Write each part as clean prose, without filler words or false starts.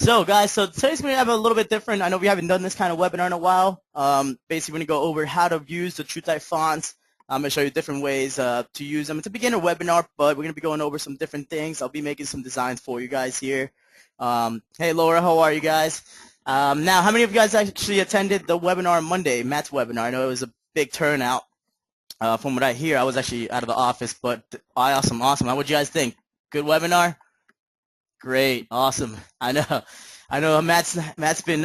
So guys, so today's going to have a little bit different. I know we haven't done this kind of webinar in a while. Basically, we're going to go over how to use the True Type fonts. I'm going to show you different ways to use them. It's a beginner webinar, but we're going to be going over some different things. I'll be making some designs for you guys here. Hey Laura, how are you guys? Now, how many of you guys actually attended the webinar on Monday, Matt's webinar? I know it was a big turnout. From what I hear, I was actually out of the office, but awesome. How would you guys think? Good webinar? Great, awesome. I know. Matt's been,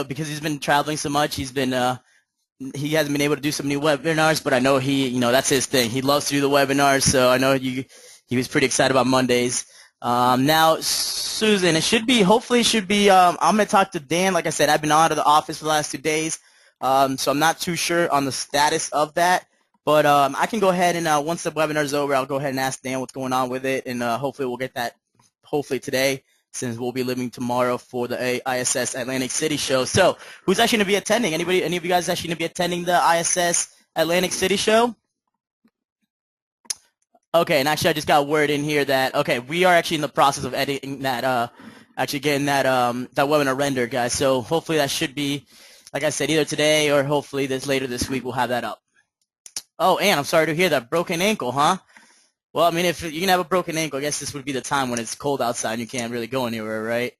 because he's been traveling so much, he hasn't been able to do some new webinars, but I know that's his thing. He loves to do the webinars, so I know he was pretty excited about Mondays. Now, Susan, hopefully it should be, I'm going to talk to Dan. Like I said, I've been out of the office for the last 2 days, so I'm not too sure on the status of that. But I can go ahead and once the webinar is over, I'll go ahead and ask Dan what's going on with it, and hopefully we'll get that hopefully today, since we'll be leaving tomorrow for the ISS Atlantic City show. So who's actually going to be attending? Any of you guys actually going to be attending the ISS Atlantic City show? Okay, and actually I just got word in here that, okay, we are actually in the process of editing that, actually getting that webinar rendered, guys. So hopefully that should be, like I said, either today or hopefully later this week we'll have that up. Oh, and I'm sorry to hear that. Broken ankle, huh? Well, I mean, if you can have a broken ankle, I guess this would be the time when it's cold outside and you can't really go anywhere, right?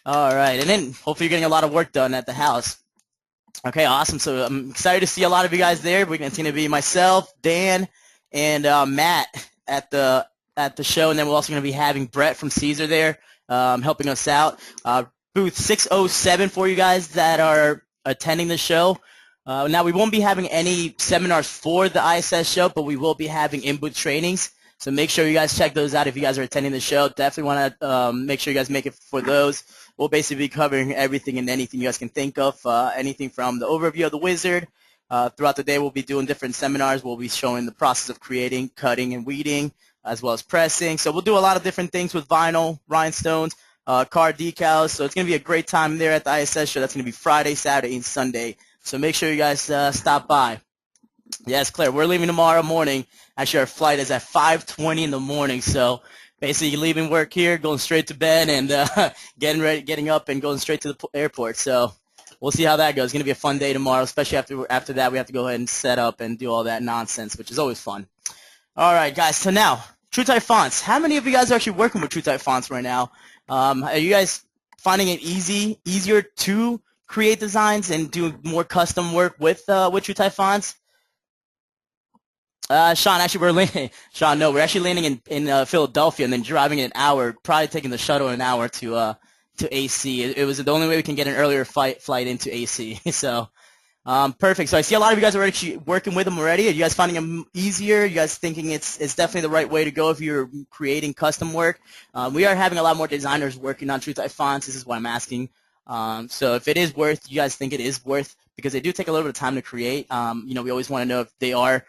All right, and then hopefully you're getting a lot of work done at the house. Okay, awesome. So I'm excited to see a lot of you guys there. We're going to be myself, Dan, and Matt at the show, and then we're also going to be having Brett from Siser there helping us out. Booth 607 for you guys that are attending the show. Now, we won't be having any seminars for the ISS show, but we will be having in-booth trainings. So make sure you guys check those out if you guys are attending the show. Definitely want to make sure you guys make it for those. We'll basically be covering everything and anything you guys can think of, anything from the overview of the wizard. Throughout the day, we'll be doing different seminars. We'll be showing the process of creating, cutting, and weeding, as well as pressing. So we'll do a lot of different things with vinyl, rhinestones, card decals. So it's going to be a great time there at the ISS show. That's going to be Friday, Saturday, and Sunday. So make sure you guys stop by. Yes, Claire, we're leaving tomorrow morning. Actually, our flight is at 5:20 in the morning. So basically, leaving work here, going straight to bed, and getting up and going straight to the airport. So we'll see how that goes. It's going to be a fun day tomorrow, especially after that. We have to go ahead and set up and do all that nonsense, which is always fun. All right, guys. So now, True Type Fonts. How many of you guys are actually working with True Type Fonts right now? Are you guys finding it easier to create designs and do more custom work with True Type fonts? Sean, actually, we're actually landing in Philadelphia and then driving an hour, probably taking the shuttle an hour to AC. It was the only way we can get an earlier flight into AC. So, perfect. So I see a lot of you guys are actually working with them already. Are you guys finding them easier? Are you guys thinking it's definitely the right way to go if you're creating custom work? We are having a lot more designers working on True Type fonts. This is why I'm asking. So if it is worth, you guys think it is worth, because they do take a little bit of time to create. We always want to know if they are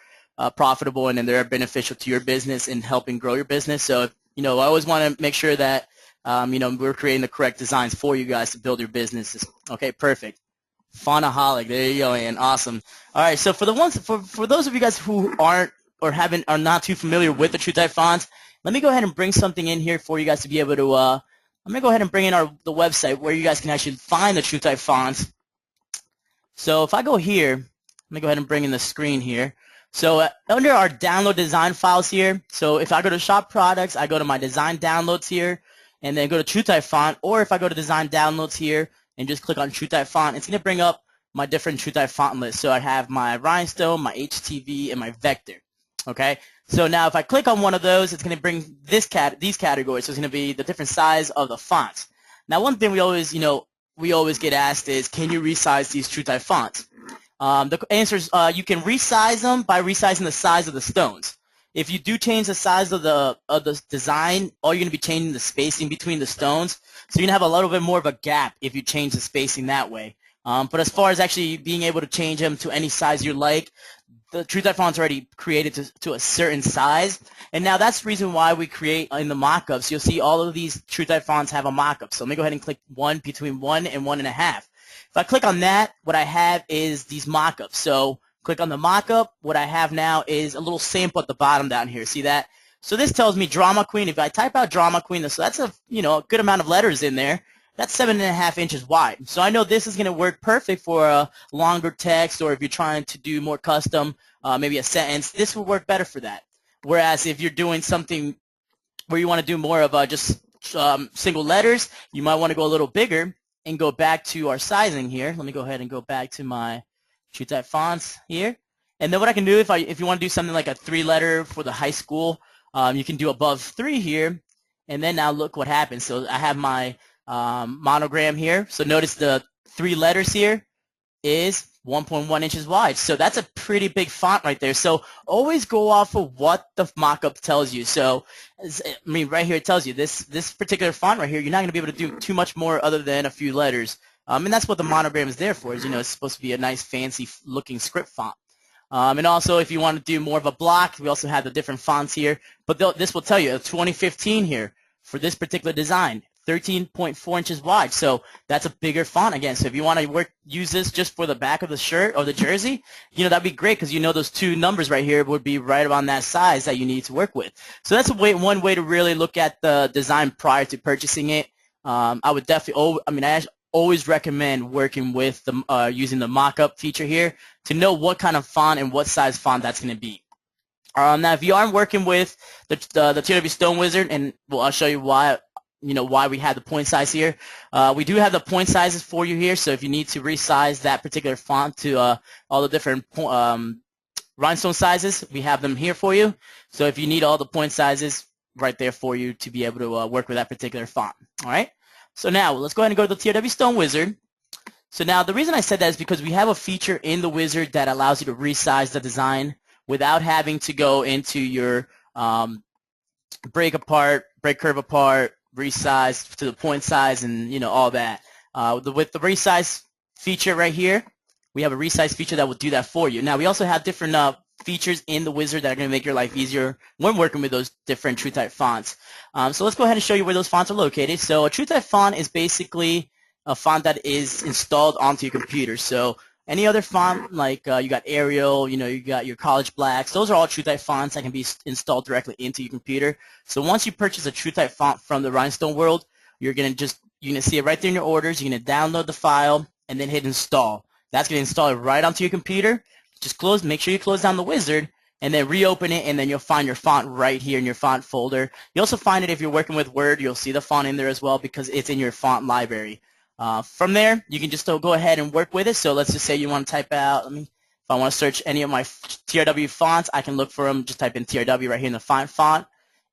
profitable and then they're beneficial to your business and helping grow your business. So, I always want to make sure that, we're creating the correct designs for you guys to build your businesses. Okay, perfect. Fontaholic, there you go, Ian. Awesome. All right, so for those of you guys who are not too familiar with the True Type fonts, let me go ahead and bring something in here for you guys to be able to. I'm going to go ahead and bring in the website where you guys can actually find the True Type fonts. So if I go here, let me go ahead and bring in the screen here. So under our download design files here, so if I go to shop products, I go to my design downloads here, and then go to True Type font, or if I go to design downloads here and just click on True Type font, it's going to bring up my different True Type font list. So I have my Rhinestone, my HTV, and my Vector. Okay, so now if I click on one of those, it's going to bring these categories. So it's going to be the different size of the fonts. Now, one thing we always get asked is, can you resize these True Type fonts? The answer is you can resize them by resizing the size of the stones. If you do change the size of the design, all you're going to be changing the spacing between the stones. So you're going to have a little bit more of a gap if you change the spacing that way. But as far as actually being able to change them to any size you like, the True Type font's already created to a certain size. And now that's the reason why we create in the mockups. You'll see all of these True Type fonts have a mockup. So let me go ahead and click between 1 and 1.5. If I click on that, what I have is these mockups. So click on the mockup. What I have now is a little sample at the bottom down here. See that? So this tells me Drama Queen. If I type out Drama Queen, so that's a good amount of letters in there. that's 7.5 inches wide. So I know this is going to work perfect for a longer text, or if you're trying to do more custom, maybe a sentence, this will work better for that. Whereas if you're doing something where you want to do more of just single letters, you might want to go a little bigger and go back to our sizing here. Let me go ahead and go back to my True Type Fonts here. And then what I can do, if you want to do something like a 3-letter for the high school, you can do above 3 here. And then now look what happens. So I have my monogram here. So notice the 3 letters here is 1.1 inches wide. So that's a pretty big font right there. So always go off of what the mock-up tells you. So, I mean, right here it tells you this particular font right here, you're not going to be able to do too much more other than a few letters. And that's what the monogram is there for, is, it's supposed to be a nice fancy looking script font. And also, if you want to do more of a block, we also have the different fonts here. But this will tell you, a 2015 here for this particular design, 13.4 inches wide. So that's a bigger font again. So if you want to use this just for the back of the shirt or the jersey, that'd be great, because those 2 numbers right here would be right around that size that you need to work with. So that's one way to really look at the design prior to purchasing it. I would definitely, I always recommend working with the using the mock-up feature here to know what kind of font and what size font that's going to be. Now, if you aren't working with the TRW Stone Wizard, and I'll show you why we have the point size here. We do have the point sizes for you here, so if you need to resize that particular font to all the different rhinestone sizes, we have them here for you. So if you need all the point sizes, right there for you to be able to work with that particular font. All right. So now let's go ahead and go to the TRW Stone Wizard. So now the reason I said that is because we have a feature in the wizard that allows you to resize the design without having to go into your break curve apart, resize to the point size, and all that. With the resize feature right here, we have a resize feature that will do that for you. Now we also have different features in the wizard that are going to make your life easier when working with those different True Type fonts. So let's go ahead and show you where those fonts are located. So a True Type font is basically a font that is installed onto your computer. So any other font, like you got Arial, you got your College Blacks, those are all True Type fonts that can be installed directly into your computer. So once you purchase a True Type font from the Rhinestone World, you're going to see it right there in your orders. You're going to download the file and then hit install. That's going to install it right onto your computer. Just make sure you close down the wizard, and then reopen it, and then you'll find your font right here in your font folder. You also find it if you're working with Word. You'll see the font in there as well because it's in your font library. From there, you can just go ahead and work with it. So let's just say you want to type out, if I want to search any of my TRW fonts, I can look for them. Just type in TRW right here in the font,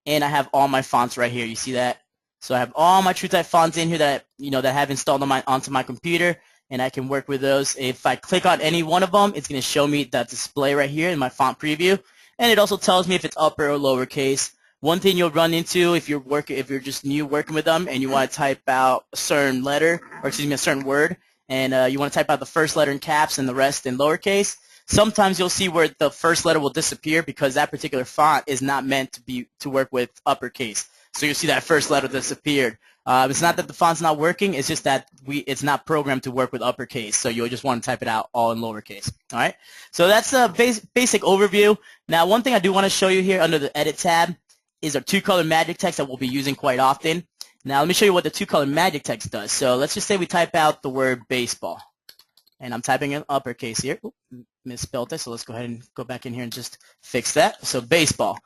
and I have all my fonts right here. You see that? So I have all my True Type fonts in here that that have installed onto my computer, and I can work with those. If I click on any one of them, it's going to show me that display right here in my font preview, and it also tells me if it's upper or lowercase. One thing you'll run into if you're just new working with them and you want to type out a certain letter, or excuse me, a certain word, and you want to type out the first letter in caps and the rest in lowercase, sometimes you'll see where the first letter will disappear because that particular font is not meant to work with uppercase. So you'll see that first letter disappeared. It's not that the font's not working, it's just that it's not programmed to work with uppercase, so you'll just want to type it out all in lowercase. All right? So that's a basic overview. Now, one thing I do want to show you here under the Edit tab is our 2-color magic text that we'll be using quite often. Now, let me show you what the 2-color magic text does. So let's just say we type out the word baseball, and I'm typing in uppercase here. Oop, misspelled it, so let's go ahead and go back in here and just fix that. So baseball.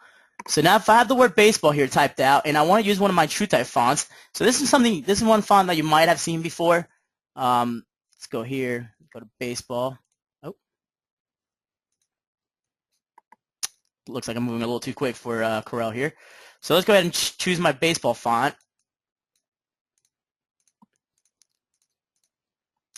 So now if I have the word baseball here typed out and I want to use one of my True Type fonts, so this is one font that you might have seen before. Let's go here, go to baseball. Oh, looks like I'm moving a little too quick for Corel here. So let's go ahead and choose my baseball font.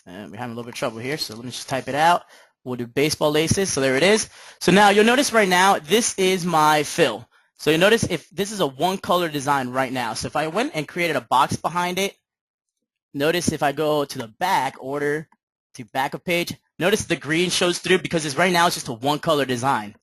And we're having a little bit of trouble here, so let me just type it out. We'll do baseball laces, so there it is. So now you'll notice right now, this is my fill. So you'll notice if this is a 1-color design right now. So if I went and created a box behind it, notice if I go to the back, order to backup page, notice the green shows through because right now it's just a 1-color design.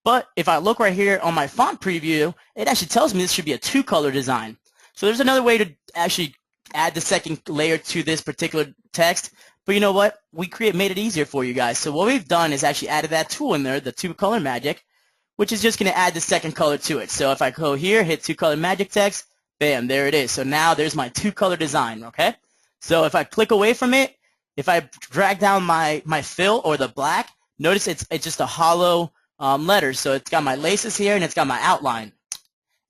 But if I look right here on my font preview, it actually tells me this should be a 2-color design. So there's another way to actually add the second layer to this particular text. But you know what? We made it easier for you guys. So what we've done is actually added that tool in there, the 2-color magic, which is just going to add the second color to it. So if I go here, hit 2-color magic text, bam, there it is. So now there's my 2-color design, okay? So if I click away from it, if I drag down my fill or the black, notice it's just a hollow letter. So it's got my laces here and it's got my outline.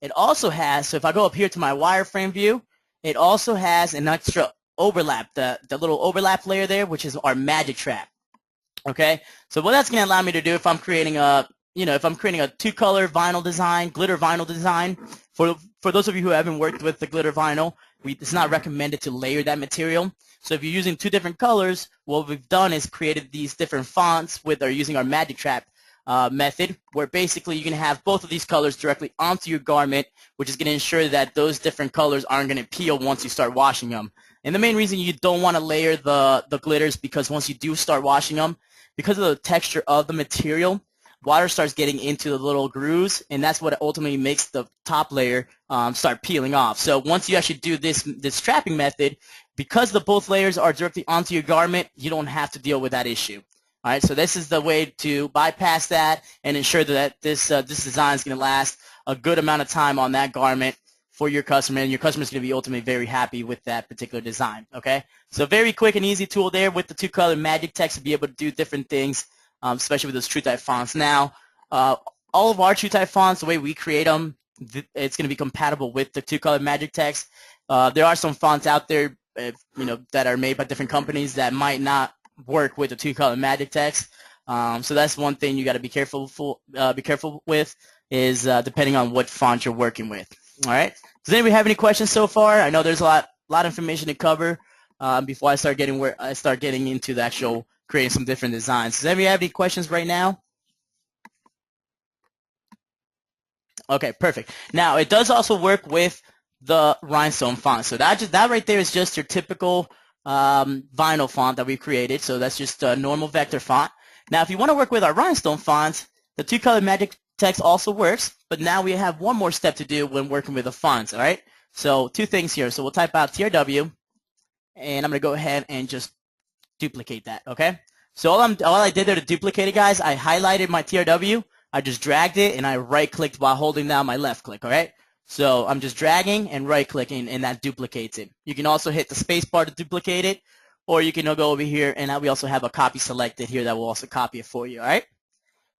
It also has, so if I go up here to my wireframe view, it also has an extra overlap, the little overlap layer there, which is our magic trap. Okay, so what that's going to allow me to do if I'm creating a, if I'm creating a two-color vinyl design, glitter vinyl design, for those of you who haven't worked with the glitter vinyl, it's not recommended to layer that material. So if you're using two different colors, what we've done is created these different fonts using our magic trap method, where basically you can have both of these colors directly onto your garment, which is going to ensure that those different colors aren't going to peel once you start washing them. And the main reason you don't want to layer the glitters, because once you do start washing them, because of the texture of the material, water starts getting into the little grooves, and that's what ultimately makes the top layer start peeling off. So once you actually do this trapping method, because the both layers are directly onto your garment, you don't have to deal with that issue. All right, so this is the way to bypass that and ensure that this design is going to last a good amount of time on that garment for your customer, and your customer is going to be ultimately very happy with that particular design. Okay, so very quick and easy tool there with the two-color magic text to be able to do different things, especially with those True Type fonts. Now, all of our True Type fonts, the way we create them, it's going to be compatible with the two-color magic text. There are some fonts out there, that are made by different companies that might not work with the two-color magic text. So that's one thing you got to be careful with, is depending on what font you're working with. All right. Does anybody have any questions so far? I know there's a lot of information to cover before I start getting into the actual creating some different designs. Does anybody have any questions right now? Okay, perfect. Now it does also work with the Rhinestone font. So that right there is just your typical vinyl font that we've created. So that's just a normal vector font. Now if you want to work with our Rhinestone fonts, the two-color magic text also works, but now we have one more step to do when working with the fonts. All right, so two things here. So we'll type out TRW, and I'm going to go ahead and just duplicate that. Okay, so all I did there to duplicate it, guys, I highlighted my TRW, I just dragged it, and I right-clicked while holding down my left click. All right, so I'm just dragging and right-clicking, and that duplicates it. You can also hit the space bar to duplicate it, or you can go over here, and we also have a copy selected here that will also copy it for you. All right,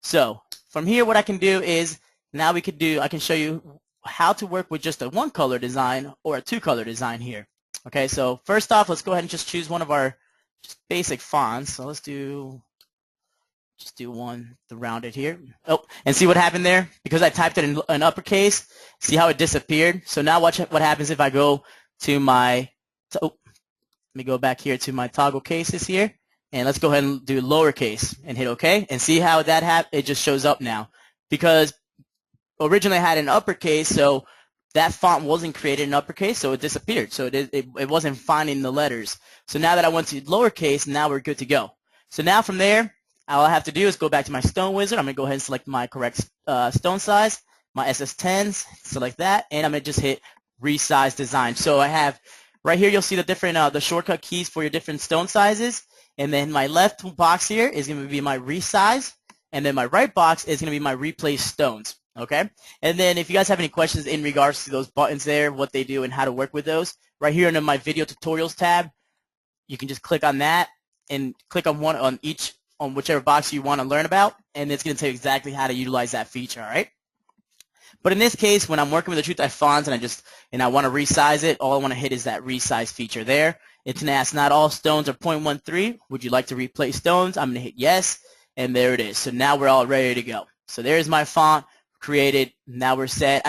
so from here, what I can do is now I can show you how to work with just a one-color design or a two-color design here. Okay, so first off, let's go ahead and just choose one of our just basic fonts. So let's do one, the rounded here. Oh, and see what happened there? Because I typed it in uppercase, see how it disappeared? So now watch what happens if I go to my, let me go back here to my toggle cases here. And let's go ahead and do lowercase and hit OK. And see how it just shows up now. Because originally I had an uppercase, so that font wasn't created in uppercase, so it disappeared. So it wasn't finding the letters. So now that I went to lowercase, now we're good to go. So now from there, all I have to do is go back to my Stone Wizard. I'm going to go ahead and select my correct stone size, my SS10s, select that, and I'm going to just hit Resize Design. So I have, right here you'll see the different the shortcut keys for your different stone sizes. And then my left box here is going to be my resize, and then my right box is going to be my replace stones. Okay? And then if you guys have any questions in regards to those buttons there, what they do and how to work with those, right here under my video tutorials tab, you can just click on that and click on whichever box you want to learn about, and it's going to tell you exactly how to utilize that feature. All right? But in this case, when I'm working with the True Type fonts and I want to resize it, all I want to hit is that resize feature there. It's going to ask, not all stones are 0.13. Would you like to replace stones? I'm going to hit yes, and there it is. So now we're all ready to go. So there's my font created. Now we're set.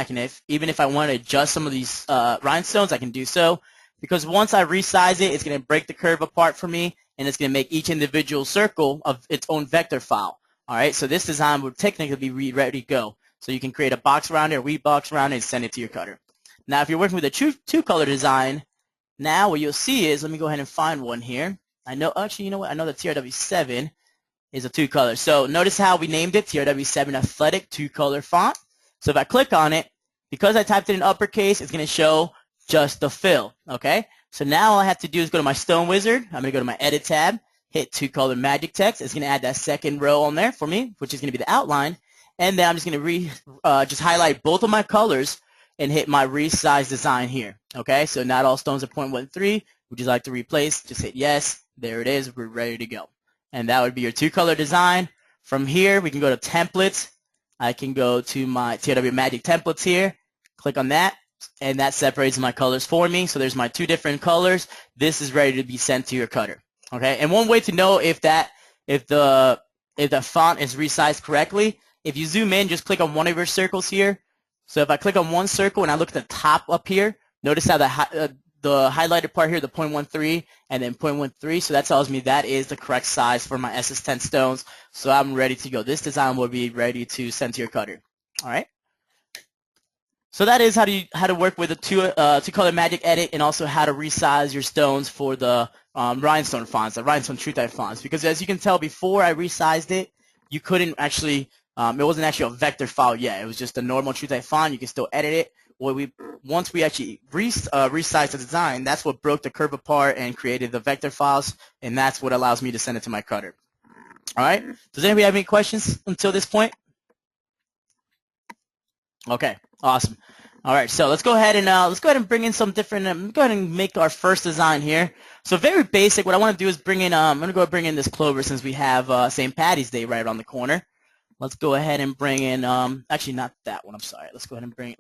Even if I want to adjust some of these rhinestones, I can do so, because once I resize it, it's going to break the curve apart for me, and it's going to make each individual circle of its own vector file. All right, so this design would technically be ready to go. So you can create a box around it, a weed box around it, and send it to your cutter. Now, if you're working with a two-color design, now what you'll see is, let me go ahead and find one here. Actually, you know what? I know the TRW7 is a two-color. So notice how we named it TRW7 Athletic two-color font. So if I click on it, because I typed it in uppercase, it's going to show just the fill. Okay? So now all I have to do is go to my Stone Wizard. I'm going to go to my Edit tab, hit two-color magic text. It's going to add that second row on there for me, which is going to be the outline. And then I'm just going to just highlight both of my colors and hit my Resize Design here. Okay, so not all stones are 0.13. Would you like to replace? Just hit yes. There it is. We're ready to go. And that would be your two-color design. From here, we can go to templates. I can go to my TRW Magic templates here. Click on that, and that separates my colors for me. So there's my two different colors. This is ready to be sent to your cutter. Okay. And one way to know if the font is resized correctly, if you zoom in, just click on one of your circles here. So if I click on one circle and I look at the top up here, notice how the highlighted part here, the 0.13 and then 0.13, so that tells me that is the correct size for my SS10 stones. So I'm ready to go. This design will be ready to send to your cutter. All right. So that is how to work with a two-color magic edit, and also how to resize your stones for the Rhinestone fonts, the Rhinestone True Type fonts. Because as you can tell, before I resized it, you couldn't actually, it wasn't actually a vector file yet. It was just a normal True Type font. You can still edit it. Once we actually resized the design, that's what broke the curve apart and created the vector files, and that's what allows me to send it to my cutter. All right. Does anybody have any questions until this point? Okay. Awesome. All right. So let's go ahead and bring in some different. Go ahead and make our first design here. So very basic. What I want to do is bring in. I'm gonna go bring in this clover since we have St. Patty's Day right around the corner. Let's go ahead and bring in, actually not that one, I'm sorry. Let's go ahead and bring,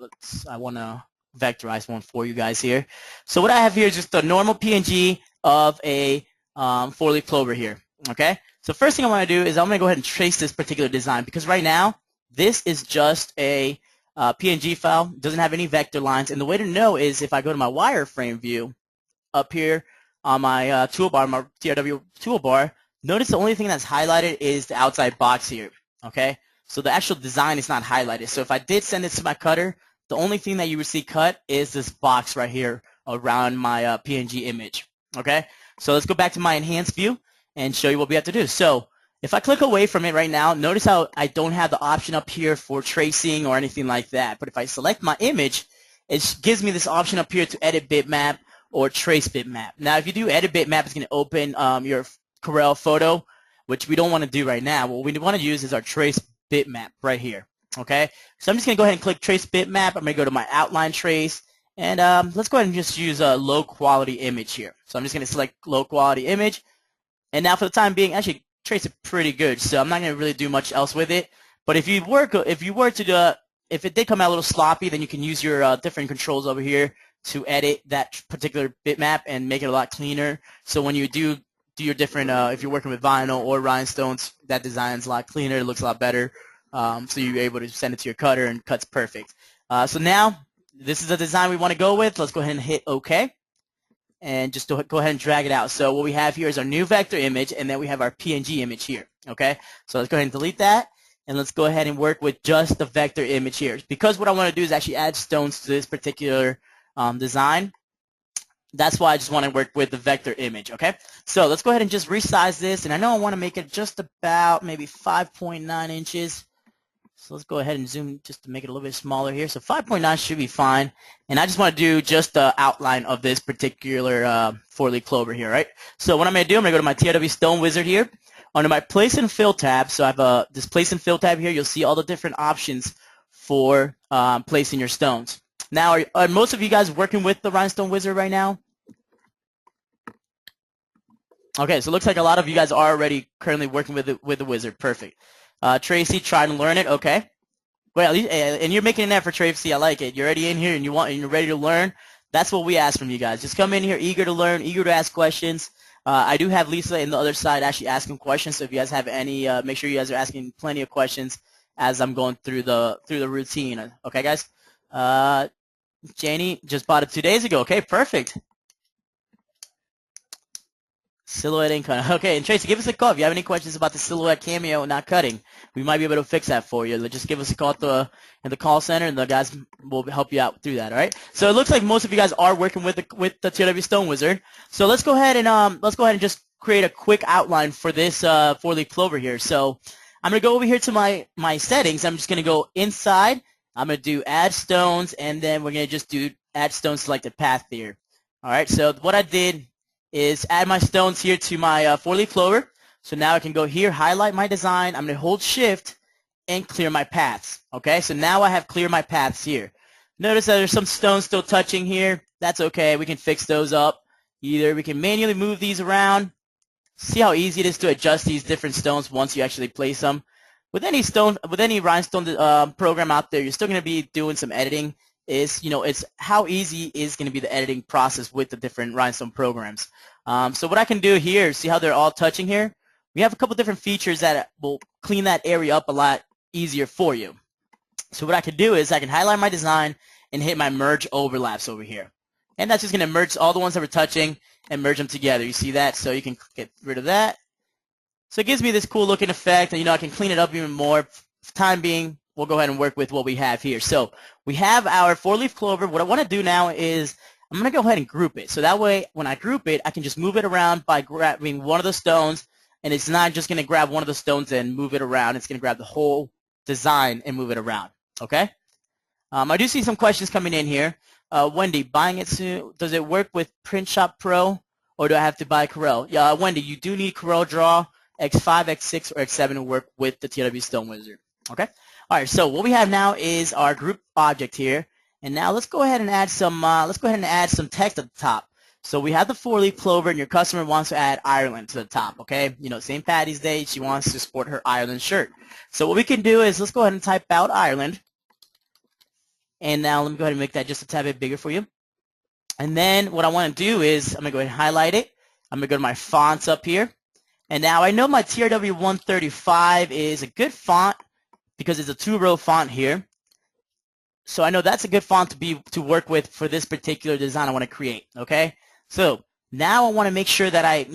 I want to vectorize one for you guys here. So what I have here is just a normal PNG of a 4-leaf clover here, okay? So first thing I want to do is I'm going to go ahead and trace this particular design, because right now, this is just a PNG file. It doesn't have any vector lines, and the way to know is if I go to my wireframe view up here on my toolbar, my TRW toolbar, notice the only thing that's highlighted is the outside box here. Okay, so the actual design is not highlighted. So if I did send it to my cutter, the only thing that you would see cut is this box right here around my PNG image. Okay, so let's go back to my enhanced view and show you what we have to do. So if I click away from it right now, notice how I don't have the option up here for tracing or anything like that. But if I select my image, it gives me this option up here to edit bitmap or trace bitmap. Now if you do edit bitmap, it's going to open your Corel photo, which we don't want to do right now. What we want to use is our trace bitmap right here. Okay, so I'm just going to go ahead and click trace bitmap. I'm going to go to my outline trace, and let's go ahead and just use a low quality image here. So I'm just going to select low quality image, and now for the time being, actually trace it pretty good. So I'm not going to really do much else with it. But if it did come out a little sloppy, then you can use your different controls over here to edit that particular bitmap and make it a lot cleaner. So when you do your different, if you're working with vinyl or rhinestones, that design's a lot cleaner, it looks a lot better, so you're able to send it to your cutter and cuts perfect. So now, this is the design we want to go with. Let's go ahead and hit OK, and just go ahead and drag it out. So what we have here is our new vector image, and then we have our PNG image here. Okay, so let's go ahead and delete that, and let's go ahead and work with just the vector image here. Because what I want to do is actually add stones to this particular design. That's why I just want to work with the vector image, okay? So let's go ahead and just resize this, and I know I want to make it just about maybe 5.9 inches. So let's go ahead and zoom just to make it a little bit smaller here. So 5.9 should be fine, and I just want to do just the outline of this particular 4-leaf clover here, right? So what I'm going to do, I'm going to go to my TRW Stone Wizard here. Under my Place and Fill tab, so I have this Place and Fill tab here, you'll see all the different options for placing your stones. Now, are most of you guys working with the Rhinestone Wizard right now? Okay, so it looks like a lot of you guys are already currently working with the Wizard. Perfect. Tracy, try and learn it. Okay. Well, and you're making an effort, Tracy. I like it. You're already in here and you're ready to learn. That's what we ask from you guys. Just come in here eager to learn, eager to ask questions. I do have Lisa in the other side actually asking questions. So if you guys have any, make sure you guys are asking plenty of questions as I'm going through the routine. Okay, guys. Janie just bought it 2 days ago. Okay, perfect. Silhouette ink. Okay, and Tracy, give us a call if you have any questions about the silhouette cameo not cutting. We might be able to fix that for you. Just give us a call in the call center, and the guys will help you out through that. All right. So it looks like most of you guys are working with the TRW Stone Wizard. So let's go ahead and just create a quick outline for this 4-leaf clover here. So I'm gonna go over here to my settings. I'm just gonna go inside. I'm going to do add stones, and then we're going to just do add stone selected path here. All right, so what I did is add my stones here to my 4-leaf clover. So now I can go here, highlight my design. I'm going to hold shift and clear my paths. Okay, so now I have cleared my paths here. Notice that there's some stones still touching here. That's okay. We can fix those up. Either we can manually move these around. See how easy it is to adjust these different stones once you actually place them. With any Rhinestone program out there, you're still going to be doing some editing. It's how easy is going to be the editing process with the different Rhinestone programs. So what I can do here, see how they're all touching here? We have a couple different features that will clean that area up a lot easier for you. So what I can do is I can highlight my design and hit my merge overlaps over here. And that's just going to merge all the ones that we're touching and merge them together. You see that? So you can get rid of that. So it gives me this cool looking effect, and I can clean it up even more. For time being, we'll go ahead and work with what we have here. So we have our 4-leaf clover. What I want to do now is I'm going to go ahead and group it. So that way, when I group it, I can just move it around by grabbing one of the stones, and it's not just going to grab one of the stones and move it around. It's going to grab the whole design and move it around. Okay? I do see some questions coming in here. Wendy, buying it soon, does it work with Print Shop Pro, or do I have to buy Corel? Yeah, Wendy, you do need Corel Draw X5, X6, or X7 to work with the TRW Stone Wizard. Okay? All right, so what we have now is our group object here. And now let's go ahead and add some text at the top. So we have the 4-leaf clover, and your customer wants to add Ireland to the top, okay? St. Patty's Day, she wants to sport her Ireland shirt. So what we can do is let's go ahead and type out Ireland. And now let me go ahead and make that just a tad bit bigger for you. And then what I want to do is I'm going to go ahead and highlight it. I'm going to go to my fonts up here. And now I know my TRW 135 is a good font because it's a 2-row font here. So I know that's a good font to work with for this particular design I want to create, okay? So now I want to make sure that I,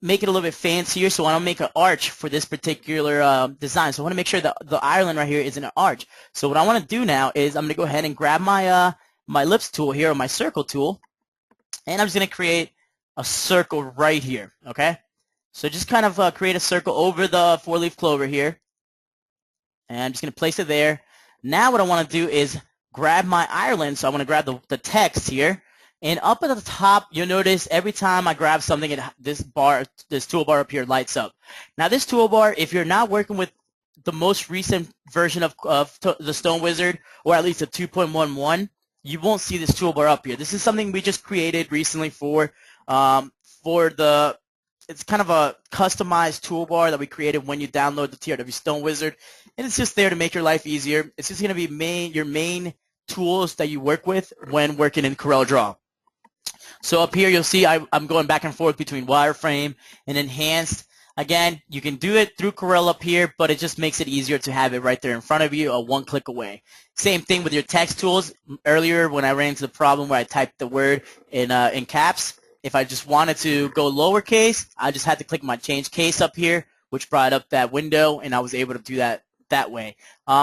make it a little bit fancier. So I want to make an arch for this particular design. So I want to make sure that the Ireland right here is an arch. So what I want to do now is I'm going to go ahead and grab my my ellipse tool here, or my circle tool, and I'm just going to create a circle right here, okay? So just kind of create a circle over the 4-leaf clover here, and I'm just going to place it there. Now what I want to do is grab my Ireland. So I want to grab the text here. And up at the top, you'll notice every time I grab something, this toolbar up here lights up. Now this toolbar, if you're not working with the most recent version of the Stone Wizard, or at least a 2.11, you won't see this toolbar up here. This is something we just created recently for it's kind of a customized toolbar that we created when you download the TRW Stone Wizard, and it's just there to make your life easier. It's just going to be your main tools that you work with when working in Corel Draw. So up here, you'll see I'm going back and forth between wireframe and enhanced. Again, you can do it through Corel up here, but it just makes it easier to have it right there in front of you, a one click away. Same thing with your text tools. Earlier, when I ran into the problem where I typed the word in caps, if I just wanted to go lowercase, I just had to click my change case up here, which brought up that window, and I was able to do that way.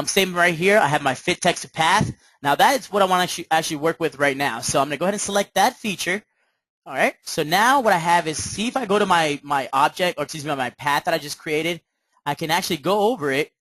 Same right here. I have my fit text to path. Now that is what I want to actually work with right now. So I'm going to go ahead and select that feature. All right. So now what I have is, see if I go to my object, or excuse me, my path that I just created, I can actually go over it,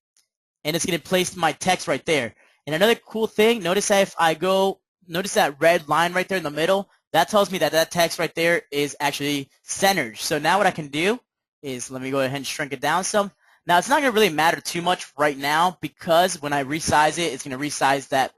and it's going to place my text right there. And another cool thing, notice that if I go, notice that red line right there in the middle, that tells me that that text right there is actually centered. So now what I can do is, let me go ahead and shrink it down some. Now it's not going to really matter too much right now, because when I resize it, it's going to resize that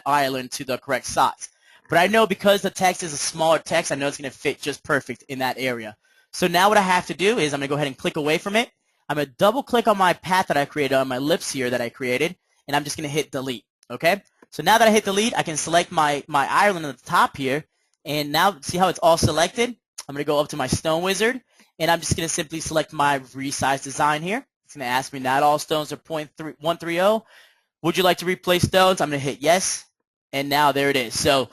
island to the correct size. But I know because the text is a smaller text, I know it's going to fit just perfect in that area. So now what I have to do is I'm going to go ahead and click away from it. I'm going to double click on my path that I created, on my ellipse here that I created, and I'm just going to hit delete. Okay? So now that I hit delete, I can select my island at the top here, and now see how it's all selected? I'm going to go up to my Stone Wizard, and I'm just going to simply select my Resize Design here. It's going to ask me, not all stones are 0.130. Would you like to replace stones? I'm going to hit yes, and now there it is. So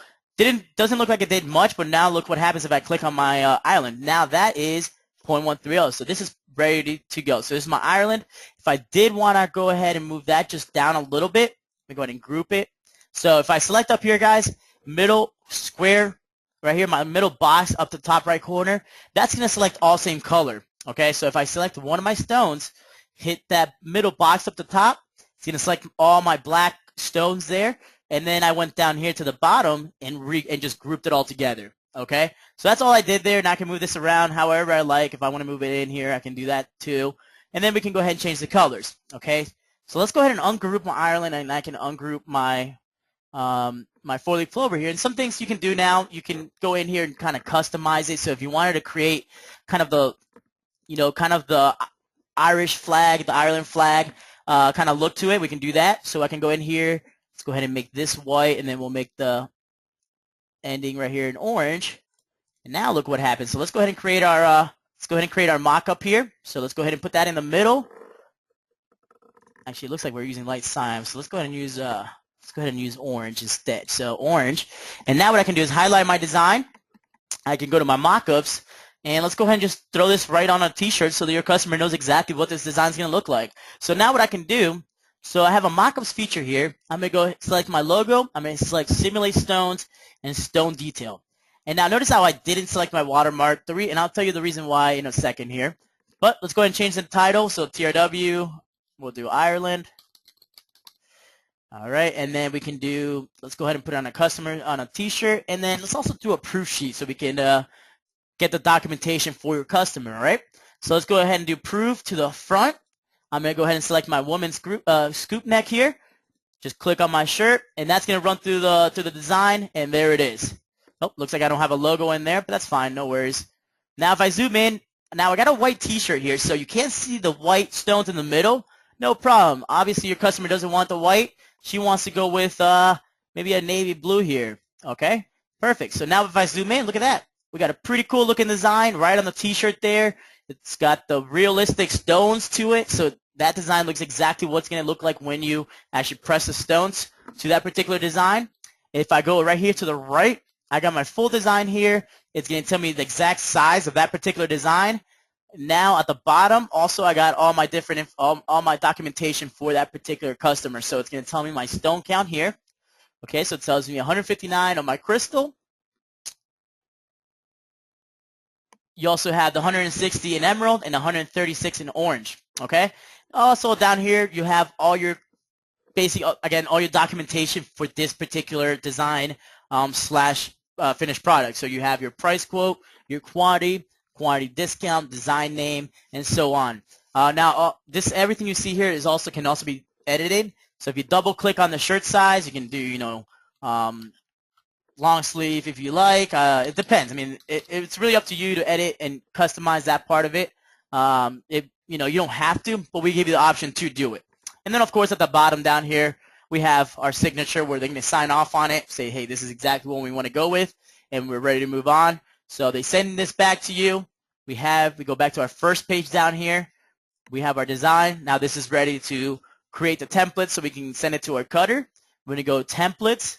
doesn't look like it did much, but now look what happens if I click on my island. Now that is 0.130. So this is ready to go. So this is my Ireland. If I did want to go ahead and move that just down a little bit, let me go ahead and group it. So if I select up here, guys, middle square right here, my middle box up the top right corner, that's going to select all same color. Okay, so if I select one of my stones, hit that middle box up the top, it's going to select all my black stones there. And then I went down here to the bottom and just grouped it all together. Okay, so that's all I did there, and I can move this around however I like. If I want to move it in here, I can do that too. And then we can go ahead and change the colors. Okay, so let's go ahead and ungroup my Ireland, and I can ungroup my my four-leaf clover here. And some things you can do now, you can go in here and kind of customize it. So if you wanted to create kind of the, kind of the Irish flag, the Ireland flag kind of look to it, we can do that. So I can go in here. Let's go ahead and make this white, and then we'll make the ending right here in orange. And now look what happens. So let's go ahead and create our mock-up here. So let's go ahead and put that in the middle. Actually, it looks like we're using light cyan. So let's go ahead and use orange instead. So orange. And now what I can do is highlight my design. I can go to my mock-ups, and let's go ahead and just throw this right on a t-shirt so that your customer knows exactly what this design is going to look like. So now what I can do, so I have a mock-ups feature here. I'm going to go select my logo. I'm going to select Simulate Stones and Stone Detail. And now notice how I didn't select my watermark, and I'll tell you the reason why in a second here. But let's go ahead and change the title. So TRW, we'll do Ireland. All right, and then we can do, let's go ahead and put it on a t-shirt, and then let's also do a proof sheet so we can get the documentation for your customer, all right? So let's go ahead and do proof to the front. I'm going to go ahead and select my woman's scoop neck here. Just click on my shirt, and that's going to run through the design, and there it is. Oh, looks like I don't have a logo in there, but that's fine, no worries. Now if I zoom in, now I got a white t-shirt here, so you can't see the white stones in the middle. No problem. Obviously your customer doesn't want the white. She wants to go with maybe a navy blue here. Okay, perfect. So now if I zoom in, look at that. We got a pretty cool looking design right on the t-shirt there. It's got the realistic stones to it, so that design looks exactly what's going to look like when you actually press the stones to that particular design. If I go right here to the right, I got my full design here. It's going to tell me the exact size of that particular design. Now at the bottom, also I got all my different all my documentation for that particular customer. So it's going to tell me my stone count here. Okay, so it tells me 159 on my crystal. You also have the 160 in emerald and 136 in orange. Okay. Also down here you have all your all your documentation for this particular design slash finished product. So you have your price quote, your quantity discount, design name, and so on. Now everything you see here can also be edited. So if you double click on the shirt size, you can do long sleeve if you like. It depends. I mean, it's really up to you to edit and customize that part of it. You don't have to, but we give you the option to do it. And then of course at the bottom down here we have our signature where they're going to sign off on it, say, hey, this is exactly what we want to go with, and we're ready to move on. So they send this back to you. We go back to our first page down here. We have our design. Now this is ready to create the template so we can send it to our cutter. We're going to go templates,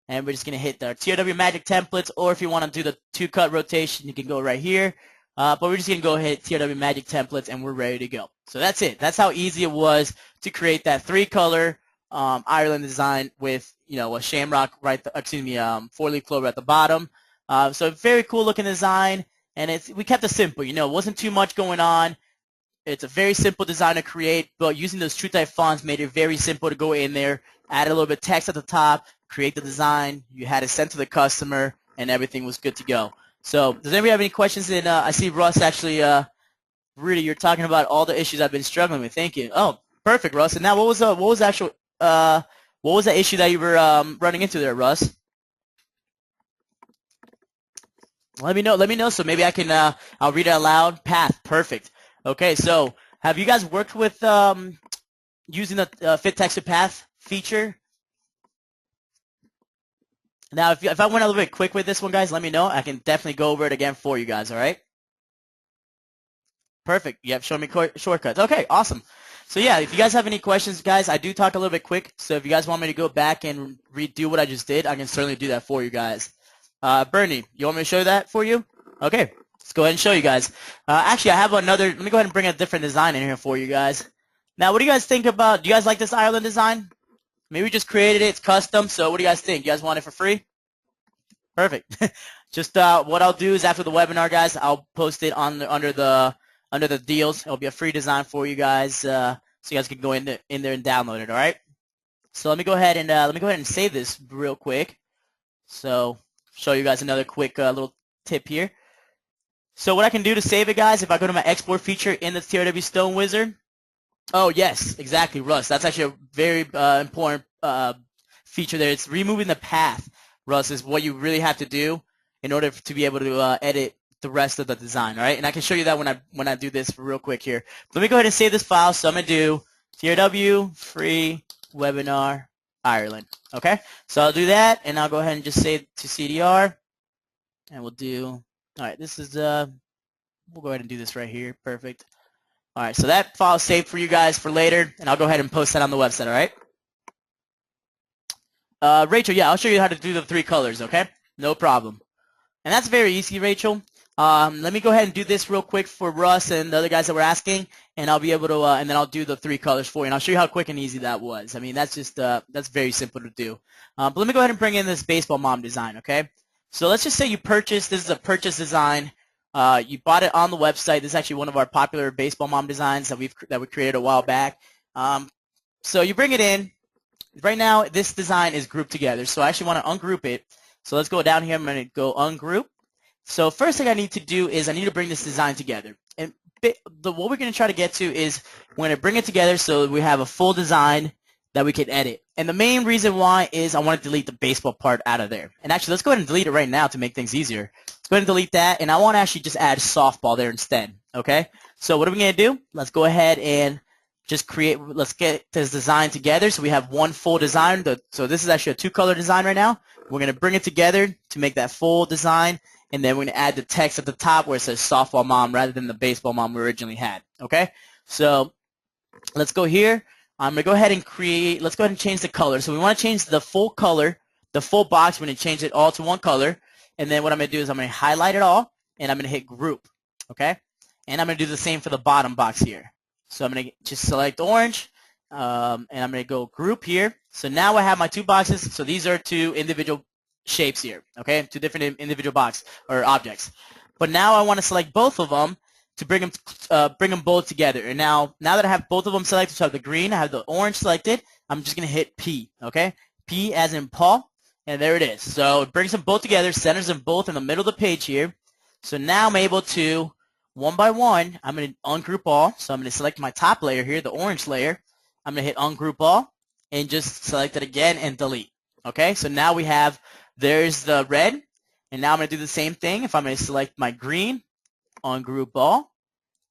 and we're just going to hit the TRW Magic templates, or if you want to do the 2-cut rotation, you can go right here. But we're just going to go hit TRW Magic templates, and we're ready to go. So that's it. That's how easy it was to create that 3-color Ireland design with a shamrock four-leaf clover at the bottom. So very cool looking design, and we kept it simple. It wasn't too much going on. It's a very simple design to create, but using those True Type fonts made it very simple to go in there, add a little bit of text at the top, create the design. You had it sent to the customer, and everything was good to go. So does anybody have any questions? And I see Russ actually, really, you're talking about all the issues I've been struggling with. Thank you. Oh, perfect, Russ. And now what was the issue that you were running into there, Russ? Let me know so maybe I can I'll read it out loud. Path, perfect. Okay, so have you guys worked with using the fit text to path feature? Now if I went a little bit quick with this one, guys, let me know. I can definitely go over it again for you guys, all right? Perfect. You have shown me shortcuts. Okay, awesome. So yeah, if you guys have any questions, guys, I do talk a little bit quick. So if you guys want me to go back and redo what I just did, I can certainly do that for you guys. Bernie, you want me to show that for you? Okay, let's go ahead and show you guys. Actually, I have another. Let me go ahead and bring a different design in here for you guys. Now, what do you guys think about? Do you guys like this Ireland design? Maybe we just created it. It's custom. So what do you guys think? You guys want it for free? Perfect. Just what I'll do is after the webinar, guys, I'll post it on under the deals. It'll be a free design for you guys, so you guys can go in there and download it. All right. So let me go ahead and save this real quick. So show you guys another quick little tip here. So what I can do to save it, guys, if I go to my export feature in the TRW Stone Wizard. Oh yes, exactly, Russ. That's actually a very important feature there. It's removing the path, Russ, is what you really have to do in order to be able to edit the rest of the design, all right? And I can show you that when I do this real quick here. Let me go ahead and save this file. So I'm going to do TRW free webinar Ireland, okay? So I'll do that, and I'll go ahead and just save to CDR, and we'll do, all right, this is, we'll go ahead and do this right here. Perfect. All right, so that file is saved for you guys for later, and I'll go ahead and post that on the website, all right? Rachel, yeah, I'll show you how to do the 3 colors, okay? No problem. And that's very easy, Rachel. Let me go ahead and do this real quick for Russ and the other guys that were asking, and I'll be able to, and then I'll do the 3 colors for you, and I'll show you how quick and easy that was. I mean, that's just, that's very simple to do. But let me go ahead and bring in this baseball mom design, okay? So let's just say you purchased, this is a purchase design. You bought it on the website. This is actually one of our popular baseball mom designs that we created a while back. So you bring it in. Right now, this design is grouped together, so I actually want to ungroup it. So let's go down here. I'm going to go ungroup. So first thing I need to do is I need to bring this design together. And what we're going to try to get to is we're going to bring it together so we have a full design that we can edit. And the main reason why is I want to delete the baseball part out of there. And actually, let's go ahead and delete it right now to make things easier. Let's go ahead and delete that, and I want to actually just add softball there instead, okay? So what are we going to do? Let's go ahead and just let's get this design together so we have one full design. So this is actually a 2-color design right now. We're going to bring it together to make that full design, and then we're going to add the text at the top where it says softball mom rather than the baseball mom we originally had, okay? So let's go here. I'm going to go ahead and let's go ahead and change the color. So we want to change the full color, the full box. We're going to change it all to one color, and then what I'm going to do is I'm going to highlight it all, and I'm going to hit group, okay? And I'm going to do the same for the bottom box here. So I'm going to just select orange, and I'm going to go group here. So now I have my 2 boxes. So these are 2 individual shapes here, okay? 2 different individual box or objects. But now I want to select both of them to bring them both together. And now that I have both of them selected, so I have the green, I have the orange selected, I'm just going to hit P, okay? P as in Paul, and there it is. So it brings them both together, centers them both in the middle of the page here. So now I'm able to, one by one, I'm going to ungroup all. So I'm going to select my top layer here, the orange layer. I'm going to hit ungroup all and just select it again and delete. Okay, so now we have, there's the red, and now I'm going to do the same thing. If I'm going to select my green, ungroup all,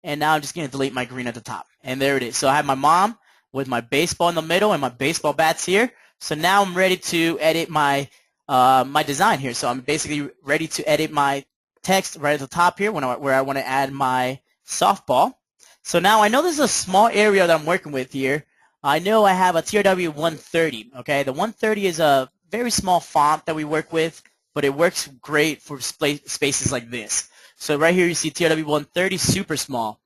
and now I'm just going to delete my green at the top. And there it is. So I have my mom with my baseball in the middle and my baseball bats here. So now I'm ready to edit my my design here. So I'm basically ready to edit my text right at the top here where I want to add my softball. So now I know this is a small area that I'm working with here. I know I have a TRW 130, okay? The 130 is a very small font that we work with, but it works great for spaces like this. So right here you see TRW 130, super small,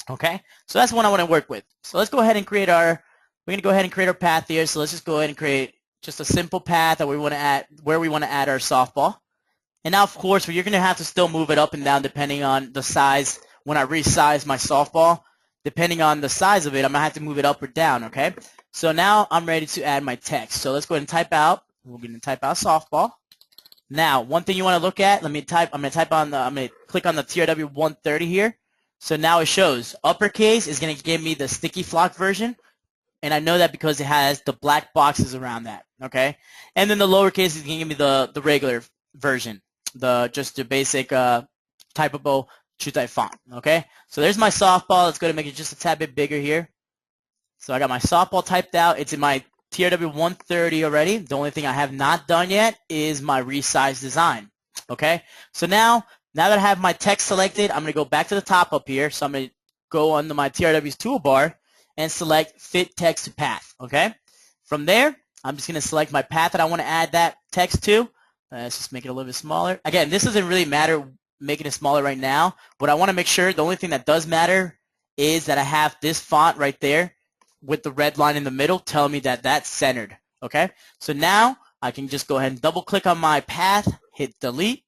okay? So that's one I want to work with. So let's go ahead and create we're going to go ahead and create our path here. So let's just go ahead and create just a simple path that we want to add, where we want to add our softball. And now, of course, you're going to have to still move it up and down depending on the size. When I resize my softball, depending on the size of it, I'm going to have to move it up or down, okay? So now I'm ready to add my text. So let's go ahead and type out. We're going to type out softball. Now, one thing you want to look at, I'm going to click on the TRW 130 here. So now it shows uppercase is going to give me the sticky flock version. And I know that because it has the black boxes around that, okay? And then the lowercase is going to give me the regular version, just the basic typable True Type font, okay? So there's my softball. Let's go ahead and make it just a tad bit bigger here. So I got my softball typed out. It's in my TRW 130 already. The only thing I have not done yet is my Resize Design, okay? So now that I have my text selected, I'm going to go back to the top up here. So I'm going to go onto my TRW's toolbar and select Fit Text to Path, okay? From there, I'm just going to select my path that I want to add that text to. Let's just make it a little bit smaller. Again, this doesn't really matter making it smaller right now. What I want to make sure, the only thing that does matter is that I have this font right there with the red line in the middle telling me that that's centered, okay? So now I can just go ahead and double click on my path, hit delete.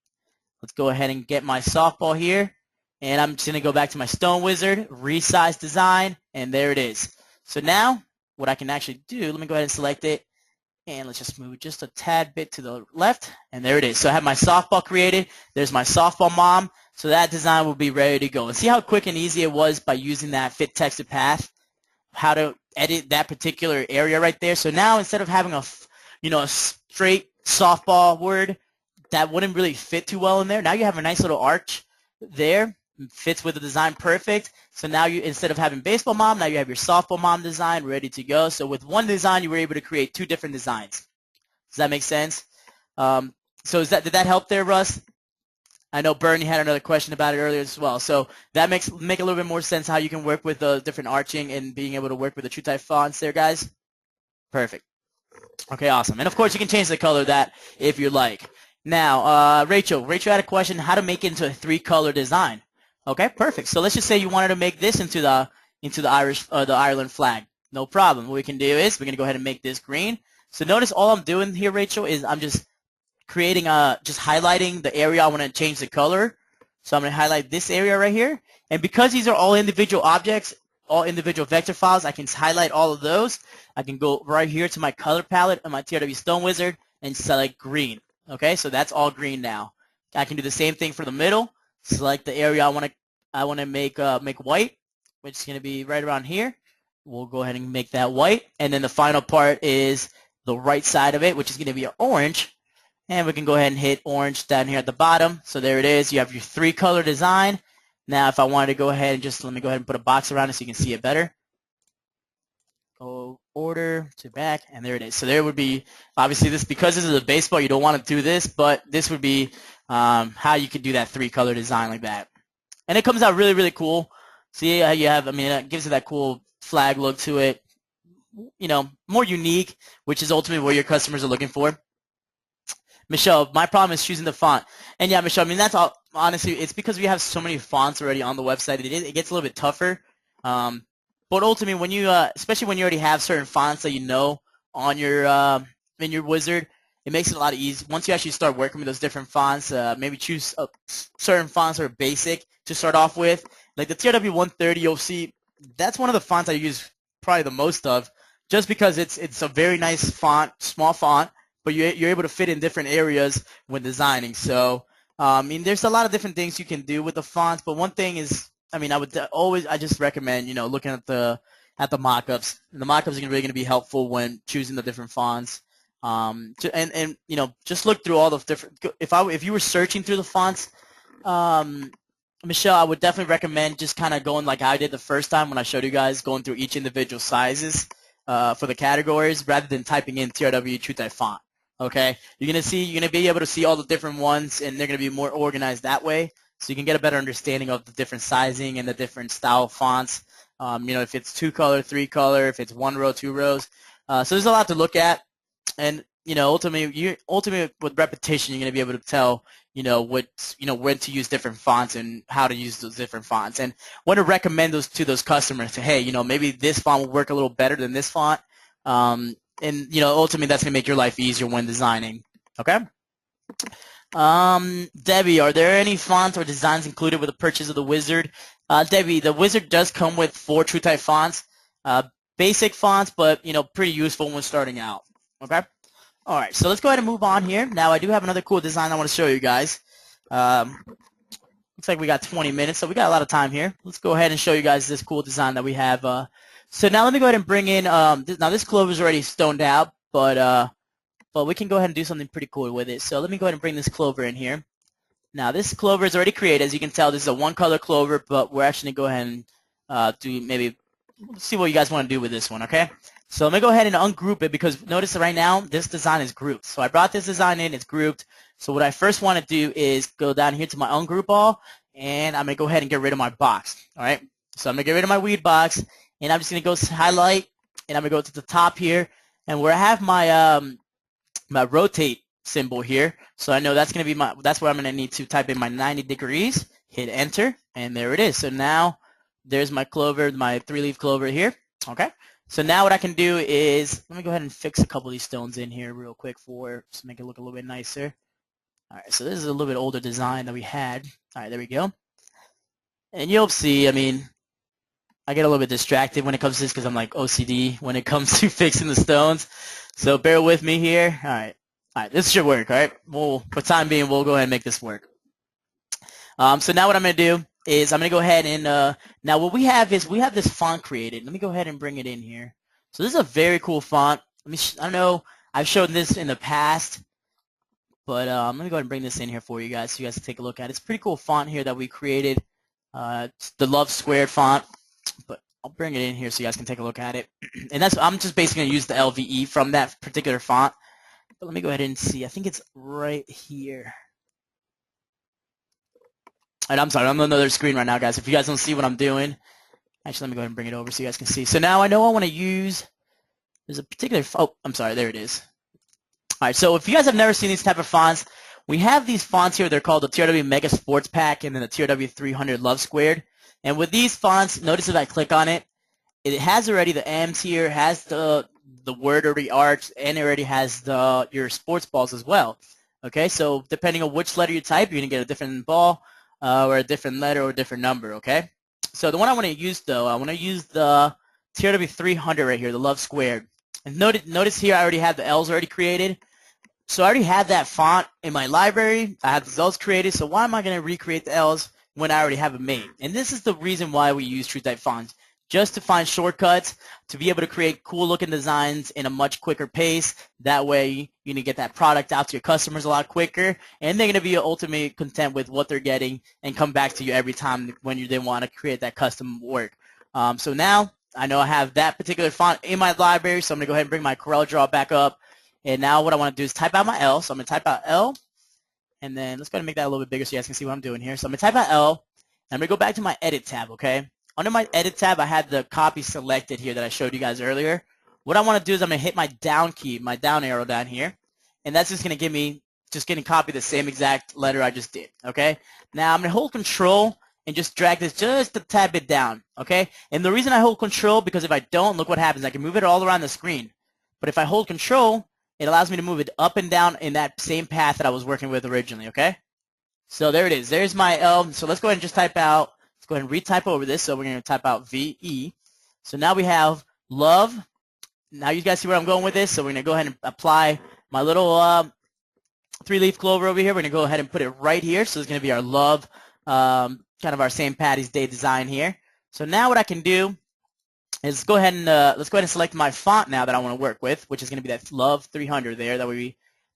Let's go ahead and get my softball here. And I'm just going to go back to my Stone Wizard, Resize Design, and there it is. So now what I can actually do, let me go ahead and select it. And let's just move just a tad bit to the left, and there it is. So I have my softball created. There's my softball mom. So that design will be ready to go. And see how quick and easy it was by using that Fit Text to Path, how to edit that particular area right there. So now instead of having a straight softball word, that wouldn't really fit too well in there. Now you have a nice little arch there. Fits with the design perfect. So now you, instead of having baseball mom, now you have your softball mom design ready to go. So with one design, you were able to create 2 different designs. Does that make sense? So did that help there, Russ? I know Bernie had another question about it earlier as well. So that make a little bit more sense how you can work with the different arching and being able to work with the True Type fonts there, guys. Perfect. Okay, awesome. And of course, you can change the color of that if you like. Now, Rachel had a question: how to make it into a 3-color design. Okay, perfect. So let's just say you wanted to make this into the the Ireland flag. No problem. What we can do is we're gonna go ahead and make this green. So notice all I'm doing here, Rachel, is I'm just creating just highlighting the area I want to change the color. So I'm going to highlight this area right here. And because these are all individual objects, all individual vector files, I can highlight all of those. I can go right here to my color palette on my TRW Stone Wizard and select green. Okay, so that's all green now. I can do the same thing for the middle. Select the area I want to make white, which is going to be right around here. We'll go ahead and make that white. And then the final part is the right side of it, which is going to be orange. And we can go ahead and hit orange down here at the bottom. So there it is. You have your 3-color design. Now if I wanted to go ahead and just let me go ahead and put a box around it so you can see it better. Go order to back, and there it is. So there would be, obviously because this is a baseball, you don't want to do this, but this would be how you could do that 3-color design like that. And it comes out really, really cool. See how you have, it gives it that cool flag look to it. More unique, which is ultimately what your customers are looking for. Michelle, my problem is choosing the font. And yeah, Michelle, that's all. Honestly, it's because we have so many fonts already on the website. It gets a little bit tougher. But ultimately, when you, especially when you already have certain fonts that you know on your in your wizard, it makes it a lot easier. Once you actually start working with those different fonts, maybe choose certain fonts that are basic to start off with. Like the TRW 130, you'll see that's one of the fonts I use probably the most of, just because it's a very nice font, small font, but you're able to fit in different areas when designing. So, there's a lot of different things you can do with the fonts, but one thing is, I just recommend, looking at the mock-ups. The mock-ups are really going to be helpful when choosing the different fonts. Just look through all the different. If you were searching through the fonts, Michelle, I would definitely recommend just kind of going like I did the first time when I showed you guys, going through each individual sizes for the categories rather than typing in TRW True Type Font. Okay, you're gonna be able to see all the different ones, and they're gonna be more organized that way, so you can get a better understanding of the different sizing and the different style fonts. If it's 2-color, 3-color, if it's 1 row, 2 rows. So there's a lot to look at, and ultimately with repetition, you're gonna be able to tell when to use different fonts and how to use those different fonts, and when to recommend those to those customers. To, hey, maybe this font will work a little better than this font. And ultimately that's going to make your life easier when designing. Okay? Debbie, are there any fonts or designs included with the purchase of the wizard? Debbie, the wizard does come with 4 True Type fonts. Basic fonts, but pretty useful when starting out. Okay? All right, so let's go ahead and move on here. Now I do have another cool design I want to show you guys. Looks like we got 20 minutes, so we got a lot of time here. Let's go ahead and show you guys this cool design that we have. So now let me go ahead and bring in, now this clover is already stoned out, but we can go ahead and do something pretty cool with it. So let me go ahead and bring this clover in here. Now this clover is already created. As you can tell, this is a 1-color clover, but we're actually going to go ahead and do maybe, let's see what you guys want to do with this one, okay? So let me go ahead and ungroup it, because notice right now this design is grouped. So I brought this design in, it's grouped. So what I first want to do is go down here to my ungroup all, and I'm going to go ahead and get rid of my box, all right? So I'm going to get rid of my weed box. And I'm just going to go highlight, and I'm going to go to the top here, and where I have my my rotate symbol here, so I know that's going to be that's where I'm going to need to type in my 90 degrees, hit enter, and there it is. So now there's my clover, my 3-leaf clover here. Okay, so now what I can do is, let me go ahead and fix a couple of these stones in here real quick just to make it look a little bit nicer. All right, so this is a little bit older design that we had. All right, there we go. And you'll see, I get a little bit distracted when it comes to this because I'm like OCD when it comes to fixing the stones. So bear with me here. All right, this should work, all right? For time being, we'll go ahead and make this work. So now what I'm going to do is I'm going to go ahead and, now what we have is we have this font created. Let me go ahead and bring it in here. So this is a very cool font. I don't know. I've shown this in the past, but I'm going to go ahead and bring this in here for you guys so you guys can take a look at it. It's a pretty cool font here that we created. It's the Love Squared font, but I'll bring it in here so you guys can take a look at it. And I'm just basically going to use the LVE from that particular font. But let me go ahead and see. I think it's right here. And I'm sorry, I'm on another screen right now, guys. If you guys don't see what I'm doing, actually, let me go ahead and bring it over so you guys can see. So now I know I want to use, there's a particular, oh, I'm sorry, there it is. All right, so if you guys have never seen these type of fonts, we have these fonts here. They're called the TRW Mega Sports Pack and then the TRW 300 Love Squared. And with these fonts, notice if I click on it, it has already the M's here, has the word already arched, and it already has your sports balls as well. Okay, so depending on which letter you type, you're going to get a different ball or a different letter or a different number, okay? So the one I want to use, though, I want to use the TRW 300 right here, the Love Squared. And notice here I already have the L's already created. So I already have that font in my library. I have the L's created, so why am I going to recreate the L's when I already have them made? And this is the reason why we use True Type Fonts, just to find shortcuts, to be able to create cool-looking designs in a much quicker pace. That way, you're going to get that product out to your customers a lot quicker, and they're going to be ultimately content with what they're getting and come back to you every time when they want to create that custom work. So now, I know I have that particular font in my library, so I'm going to go ahead and bring my Corel Draw back up. And now what I want to do is type out my L. So I'm going to type out L, and then let's go ahead and make that a little bit bigger so you guys can see what I'm doing here. So I'm going to type out L, and I'm going to go back to my Edit tab, okay? Under my Edit tab, I had the copy selected here that I showed you guys earlier. What I want to do is I'm going to hit my down key, my down arrow down here, and that's just going to give me, just going to copy the same exact letter I just did, okay? Now I'm going to hold Control and just drag this just a tad bit down, okay? And the reason I hold Control, because if I don't, look what happens. I can move it all around the screen. But if I hold Control, it allows me to move it up and down in that same path that I was working with originally, okay? So there it is. There's my L. So let's go ahead and just type out, let's go ahead and retype over this. So we're going to type out VE. So now we have love. Now you guys see where I'm going with this. So we're going to go ahead and apply my little 3-leaf clover over here. We're going to go ahead and put it right here. So it's going to be our love, kind of our St. Patty's Day design here. So now what I can do is let's go ahead and select my font now that I want to work with, which is going to be that Love 300 there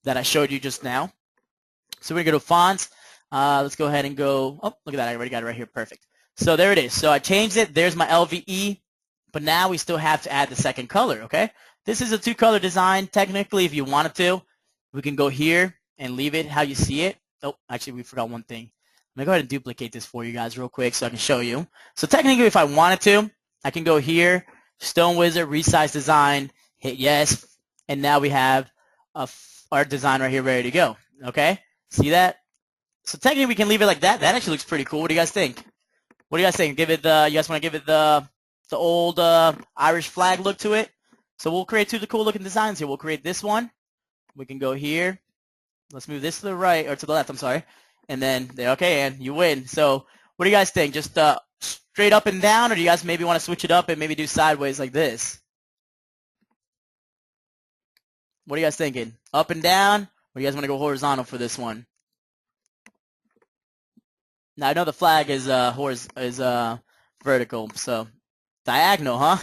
that I showed you just now. So we're going to go to fonts. Let's go ahead and go. Oh, look at that! I already got it right here. Perfect. So there it is. So I changed it. There's my LVE, but now we still have to add the second color. Okay. This is a 2-color design. Technically, if you wanted to, we can go here and leave it how you see it. Oh, actually, we forgot one thing. Let me go ahead and duplicate this for you guys real quick so I can show you. So technically, if I wanted to, I can go here, Stone Wizard, Resize Design, hit yes, and now we have our design right here ready to go. Okay, see that? So technically we can leave it like that. That actually looks pretty cool. What do you guys think? What do you guys think? Give it you guys want to give it the old Irish flag look to it? So we'll create 2 cool looking designs here. We'll create this one. We can go here. Let's move this to the right, or to the left, I'm sorry. And then, okay, and you win. So what do you guys think? Just straight up and down, or do you guys maybe want to switch it up and maybe do sideways like this? What are you guys thinking? Up and down, or do you guys want to go horizontal for this one? Now I know the flag is vertical, so diagonal, huh?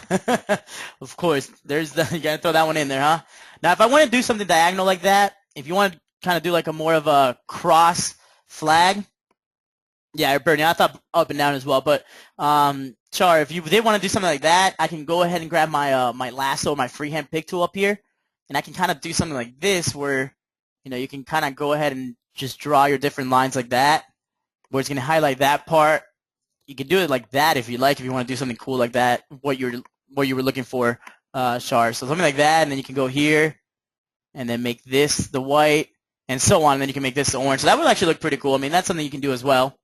Of course, you gotta throw that one in there, huh? Now if I want to do something diagonal like that, if you want to kind of do like a more of a cross flag, yeah, Bernie, I thought up and down as well, but Char, if you did want to do something like that, I can go ahead and grab my my lasso, my freehand pick tool up here, and I can kind of do something like this where, you can kind of go ahead and just draw your different lines like that, where it's going to highlight that part. You can do it like that if you like, if you want to do something cool like that, what you were looking for, Char. So something like that, and then you can go here, and then make this the white, and so on, and then you can make this the orange. So that would actually look pretty cool. I mean, that's something you can do as well.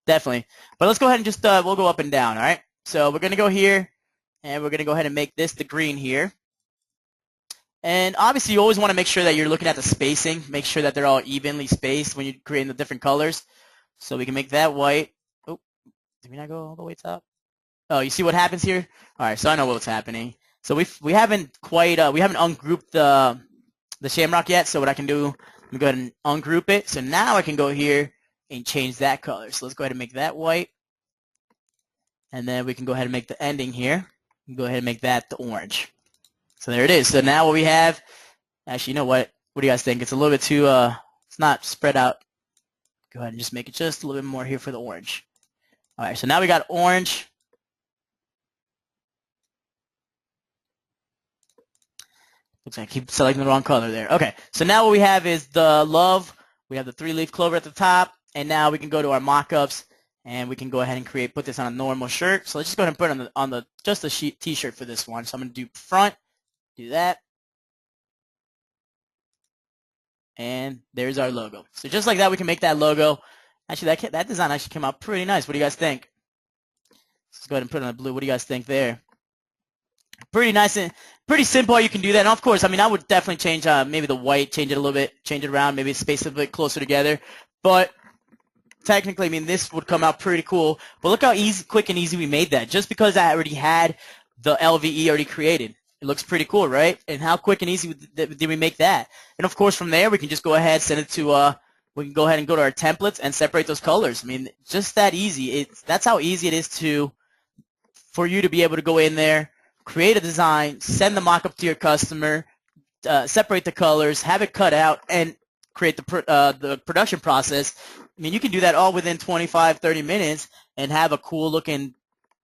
Definitely. But let's go ahead and just, we'll go up and down, all right? So we're going to go here, and we're going to go ahead and make this the green here. And obviously, you always want to make sure that you're looking at the spacing. Make sure that they're all evenly spaced when you're creating the different colors. So we can make that white. Oh, did we not go all the way top? Oh, you see what happens here? All right, so I know what's happening. So we haven't quite, we haven't ungrouped the shamrock yet. So what I can do, let me go ahead and ungroup it. So now I can go here and change that color. So let's go ahead and make that white. And then we can go ahead and make the ending here. Go ahead and make that the orange. So there it is. So now what we have, Actually, you know what? What do you guys think? It's a little bit too, it's not spread out. Go ahead and just make it just a little bit more here for the orange. All right, so now we got orange. Looks like I keep selecting the wrong color there. Okay, so now what we have is the love. We have the 3-leaf clover at the top, and now we can go to our mock-ups, and we can go ahead and put this on a normal shirt. So let's just go ahead and put it on the just the t-shirt for this one. So I'm going to do front, do that, and there's our logo. So just like that, we can make that logo. Actually, that design actually came out pretty nice. What do you guys think? Let's go ahead and put it on the blue. What do you guys think there? Pretty nice and pretty simple how you can do that. And of course, I mean, I would definitely change maybe the white, change it a little bit, change it around, maybe space it a bit closer together. But technically, I mean, this would come out pretty cool. But look how easy, quick and easy we made that. Just because I already had the LVE already created. It looks pretty cool, right? And how quick and easy did we make that? And of course, from there, we can just go ahead, send it to, we can go ahead and go to our templates and separate those colors. I mean, just that easy. That's how easy it is for you to be able to go in there, create a design, send the mock-up to your customer, separate the colors, have it cut out, and create the production process. I mean, you can do that all within 25, 30 minutes and have a cool-looking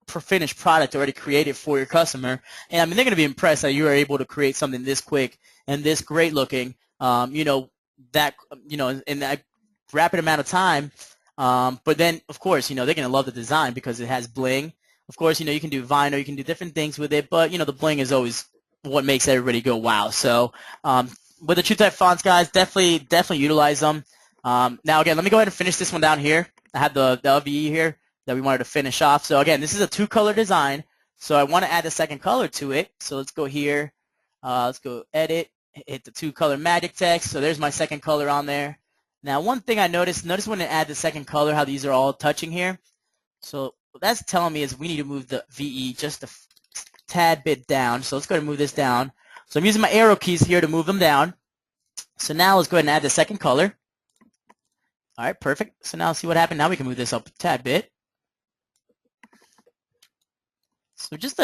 finished product already created for your customer. And, I mean, they're going to be impressed that you are able to create something this quick and this great-looking, in that rapid amount of time. But then, of course, they're going to love the design because it has bling. Of course, you can do vinyl, you can do different things with it, but, the bling is always what makes everybody go, wow. So with the True Type fonts, guys, definitely utilize them. Now, again, let me go ahead and finish this one down here. I have the LVE here that we wanted to finish off. So, again, this is a 2-color design, so I want to add a second color to it. So let's go here. Let's go edit, hit the 2-color magic text. So there's my second color on there. Now, one thing I noticed when I add the second color, how these are all touching here. So what that's telling me is we need to move the VE just a tad bit down. So let's go ahead and move this down. So I'm using my arrow keys here to move them down. So now let's go ahead and add the second color. All right, perfect. So now let's see what happened. Now we can move this up a tad bit. So just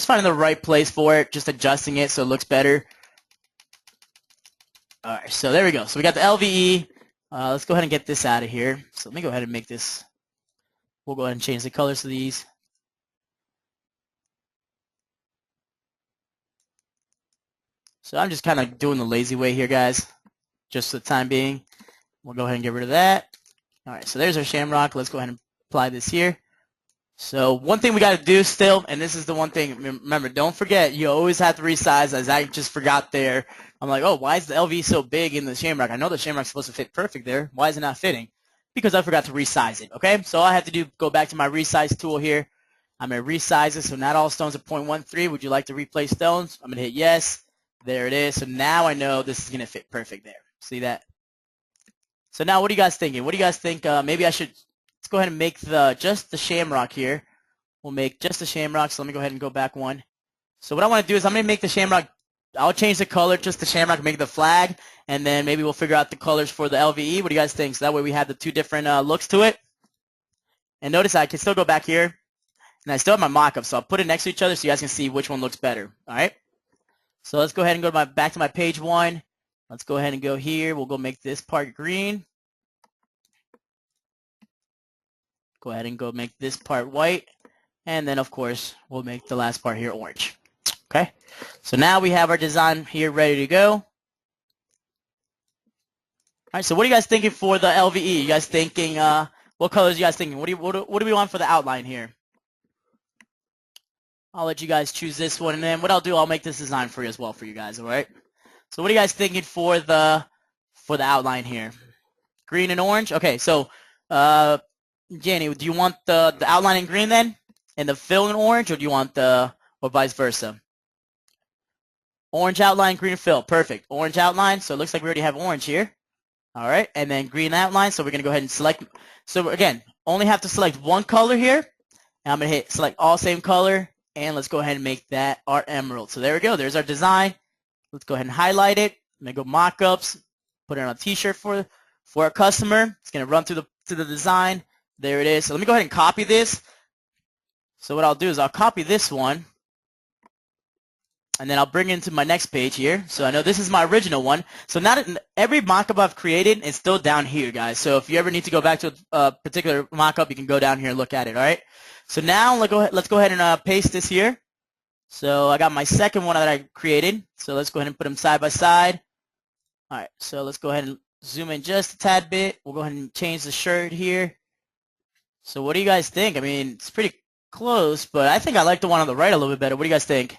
finding the right place for it, just adjusting it so it looks better. All right, so there we go. So we got the LVE. Let's go ahead and get this out of here. So let me go ahead and make this. We'll go ahead and change the colors to these. So I'm just kind of doing the lazy way here, guys, just for the time being. We'll go ahead and get rid of that. All right, so there's our shamrock. Let's go ahead and apply this here. So one thing we got to do still, and this is the one thing, remember, don't forget, you always have to resize, as I just forgot there. I'm like, oh, why is the LV so big in the shamrock? I know the shamrock's supposed to fit perfect there. Why is it not fitting? Because I forgot to resize it, okay? So all I have to do, go back to my resize tool here. I'm going to resize it, so not all stones are 0.13. Would you like to replace stones? I'm going to hit yes. There it is. So now I know this is going to fit perfect there. See that? So now what are you guys thinking? What do you guys think? Maybe I should, let's go ahead and make just the shamrock here. We'll make just the shamrock, so let me go ahead and go back one. So what I want to do is I'm going to make the shamrock, I'll change the color, just the shamrock, make the flag, and then maybe we'll figure out the colors for the LVE. What do you guys think? So that way we have the two different looks to it. And notice I can still go back here, and I still have my mock-up, so I'll put it next to each other so you guys can see which one looks better. All right? So let's go ahead and go to back to my page one. Let's go ahead and go here. We'll go make this part green. Go ahead and go make this part white. And then, of course, we'll make the last part here orange. Okay? So now we have our design here ready to go. All right, so what are you guys thinking for the LVE? You guys thinking, what colors are you guys thinking? What do we want for the outline here? I'll let you guys choose this one, and then what I'll do, I'll make this design for you as well for you guys, all right? So what are you guys thinking for the outline here? Green and orange? Okay, so Jenny, do you want the outline in green then? And the fill in orange, or do you want or vice versa? Orange outline, green fill. Perfect. Orange outline, so it looks like we already have orange here. All right, and then green outline, so we're going to go ahead and select. So again, only have to select one color here. And I'm going to hit select all same color, and let's go ahead and make that our emerald. So there we go. There's our design. Let's go ahead and highlight it. I'm going to go mock-ups, put it on a t-shirt for our customer. It's going to run through to the design. There it is. So let me go ahead and copy this. So what I'll do is I'll copy this one. and then I'll bring it into my next page here. So I know this is my original one. So not every mockup I've created is still down here, guys. So if you ever need to go back to a particular mockup, you can go down here and look at it, all right? So now let's go ahead and paste this here. So I got my second one that I created. So let's go ahead and put them side by side. All right, so let's go ahead and zoom in just a tad bit. We'll go ahead and change the shirt here. So what do you guys think? I mean, it's pretty close, but I think I like the one on the right a little bit better. What do you guys think?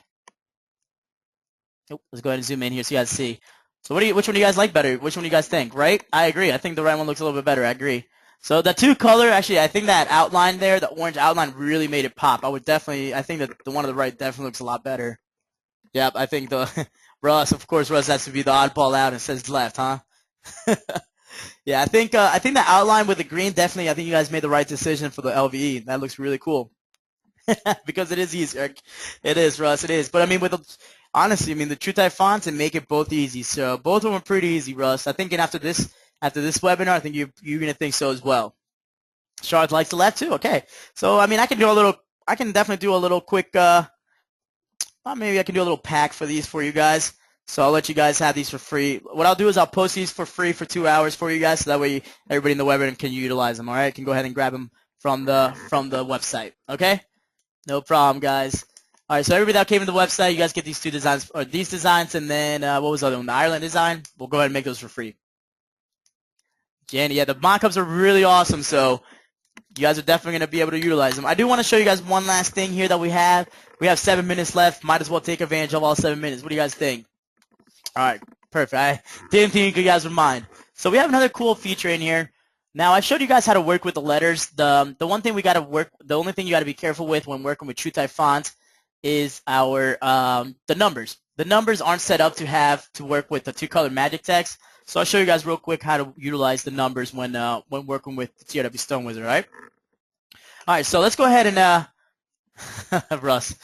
Oh, let's go ahead and zoom in here so you guys see. So which one do you guys like better? Which one do you guys think? Right? I agree. I think the right one looks a little bit better. I agree. So the two color, actually, I think that outline there, the orange outline really made it pop. I think that the one on the right definitely looks a lot better. Yep, I think Russ, of course, Russ has to be the oddball out and says left, huh? Yeah, I think the outline with the green, definitely, I think you guys made the right decision for the LVE. That looks really cool. Because it is easier. It is, Russ, it is. But I mean, honestly, I mean, the True Type fonts and make it both easy. So both of them are pretty easy, Russ. I think after this webinar, I think you're gonna think so as well. Charlotte likes the left too. Okay. So I mean, I can definitely do a little quick. Maybe I can do a little pack for these for you guys. So I'll let you guys have these for free. What I'll do is I'll post these for free for 2 hours for you guys, so that way everybody in the webinar can utilize them. All right, can go ahead and grab them from the website. Okay, no problem, guys. All right, so everybody that came to the website, you guys get these two designs, or these designs, and then what was the other one? The Ireland design. We'll go ahead and make those for free. Jenny, yeah, the mock-ups are really awesome, so you guys are definitely going to be able to utilize them. I do want to show you guys one last thing here that we have. We have 7 minutes left. Might as well take advantage of all 7 minutes. What do you guys think? All right, perfect. I didn't think you guys would mind. So we have another cool feature in here. Now, I showed you guys how to work with the letters. The only thing you got to be careful with when working with True Type fonts is the numbers. The numbers aren't set up to work with the two-color magic text. So I'll show you guys real quick how to utilize the numbers when working with the TRW Stone Wizard, all right? All right, so let's go ahead and Russ.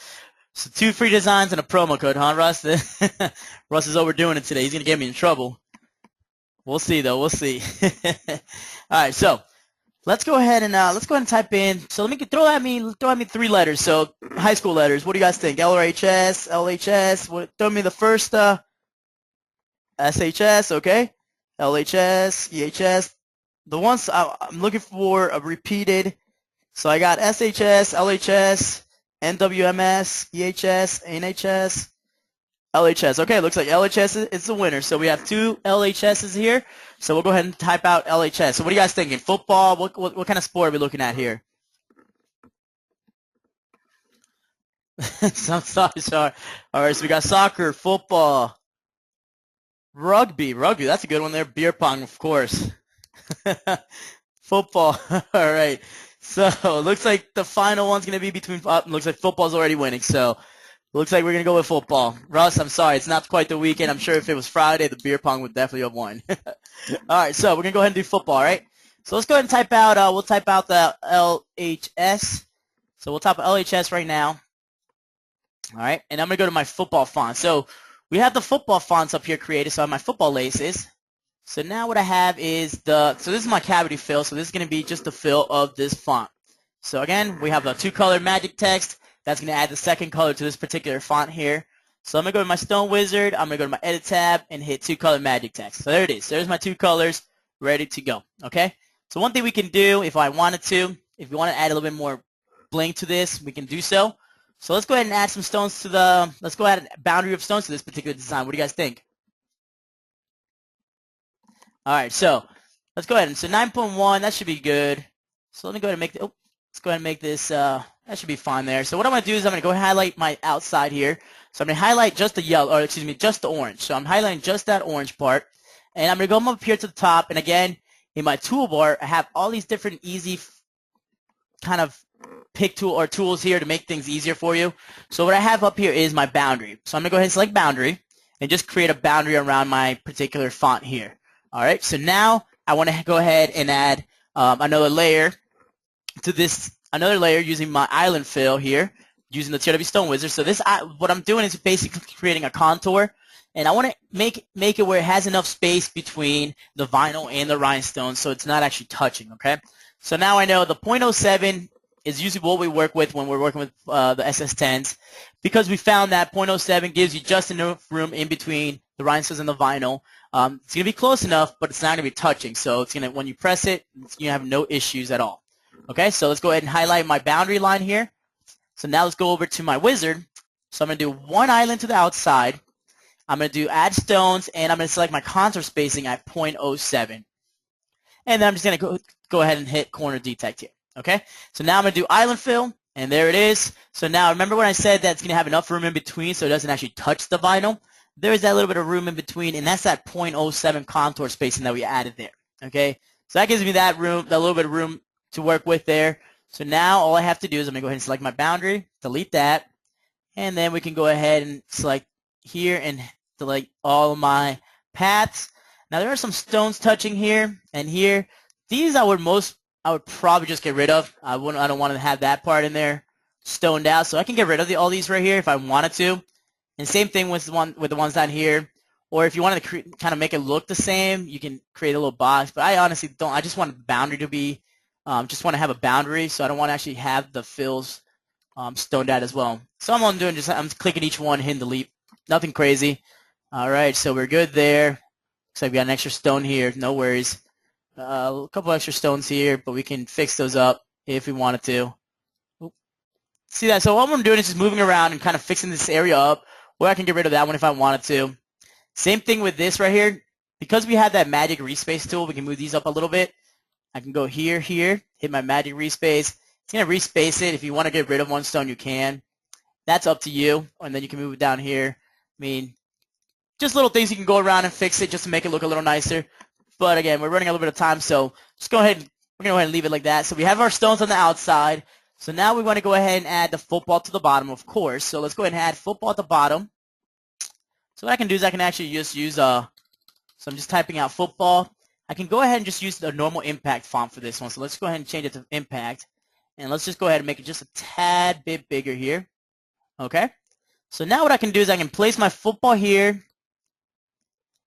So 2 free designs and a promo code, huh, Russ? Russ is overdoing it today. He's gonna get me in trouble. We'll see, though. We'll see. All right, so let's go ahead and type in. So throw at me 3 letters. So high school letters. What do you guys think? LHS, LHS. Throw me the first SHS. Okay. LHS, EHS. The ones I'm looking for a repeated. So I got SHS, LHS, NWMS, EHS, NHS, LHS. Okay, looks like LHS is the winner. So we have 2 LHSs here. So we'll go ahead and type out LHS. So what are you guys thinking? Football? What kind of sport are we looking at here? Sorry. All right, so we got soccer, football, rugby. That's a good one there. Beer pong, of course. Football. All right. So it looks like the final one's going to be between looks like football's already winning. So looks like we're going to go with football. Russ, I'm sorry. It's not quite the weekend. I'm sure if it was Friday, the beer pong would definitely have won. All right. So we're going to go ahead and do football, all right? So let's go ahead and type out, we'll type out the LHS. So we'll type LHS right now. All right. And I'm going to go to my football font. So we have the football fonts up here created. So I have my football laces. So now what I have is so this is my cavity fill. So this is going to be just the fill of this font. So again, we have a 2-color magic text. That's going to add the second color to this particular font here. So I'm going to go to my Stone Wizard. I'm going to go to my Edit tab and hit 2-color magic text. So there it is. There's my 2 colors ready to go. Okay. So one thing we can do if I wanted to, if you want to add a little bit more bling to this, we can do so. So let's go ahead and add some stones to let's go add a boundary of stones to this particular design. What do you guys think? All right, so let's go ahead. And so 9.1, that should be good. So let me go ahead and make let's go ahead and make this, that should be fine there. So what I'm going to do is I'm going to go highlight my outside here. So I'm going to highlight just the yellow, or excuse me, just the orange. So I'm highlighting just that orange part. And I'm going to go up here to the top. And again, in my toolbar, I have all these different easy kind of pick tool or tools here to make things easier for you. So what I have up here is my boundary. So I'm going to go ahead and select boundary and just create a boundary around my particular font here. All right, so now I want to go ahead and add another layer to this, another layer using my island fill here, using the TRW Stone Wizard. So this, what I'm doing is basically creating a contour, and I want to make it where it has enough space between the vinyl and the rhinestone, so it's not actually touching. Okay, so now I know the 0.07 is usually what we work with when we're working with the SS10s, because we found that 0.07 gives you just enough room in between the rhinestones and the vinyl. It's going to be close enough, but it's not going to be touching. So it's going to, when you press it, you have no issues at all. Okay, so let's go ahead and highlight my boundary line here. So now let's go over to my wizard. So I'm going to do one island to the outside. I'm going to do add stones, and I'm going to select my contour spacing at 0.07. And then I'm just going to go ahead and hit corner detect here. Okay, so now I'm going to do island fill, and there it is. So now remember when I said that it's going to have enough room in between so it doesn't actually touch the vinyl? There is that little bit of room in between, and that's that 0.07 contour spacing that we added there. Okay, so that gives me that room, that little bit of room to work with there. So now all I have to do is I'm going to go ahead and select my boundary, delete that, and then we can go ahead and select here and select all of my paths. Now there are some stones touching here and here. These I would probably just get rid of. I don't want to have that part in there stoned out, so I can get rid of all these right here if I wanted to. And same thing with the ones down here. Or if you wanted to kind of make it look the same, you can create a little box. But I honestly don't. I just want the boundary to be, just want to have a boundary, so I don't want to actually have the fills stoned out as well. So I'm clicking each one, hitting delete. Nothing crazy. All right, so we're good there. Looks like we got an extra stone here. No worries. A couple extra stones here, but we can fix those up if we wanted to. Oop. See that? So what I'm doing is just moving around and kind of fixing this area up, or I can get rid of that one if I wanted to. Same thing with this right here. Because we have that magic respace tool, we can move these up a little bit. I can go here, hit my magic respace. It's going to respace it. If you want to get rid of one stone, you can. That's up to you. And then you can move it down here. I mean, just little things you can go around and fix it just to make it look a little nicer. But again, we're running a little bit of time, so just go ahead. We're going to go ahead and leave it like that. So we have our stones on the outside. So now we want to go ahead and add the football to the bottom, of course. So let's go ahead and add football at the bottom. So what I can do is I can actually just use, so I'm just typing out football. I can go ahead and just use the normal impact font for this one. So let's go ahead and change it to impact. And let's just go ahead and make it just a tad bit bigger here. Okay. So now what I can do is I can place my football here.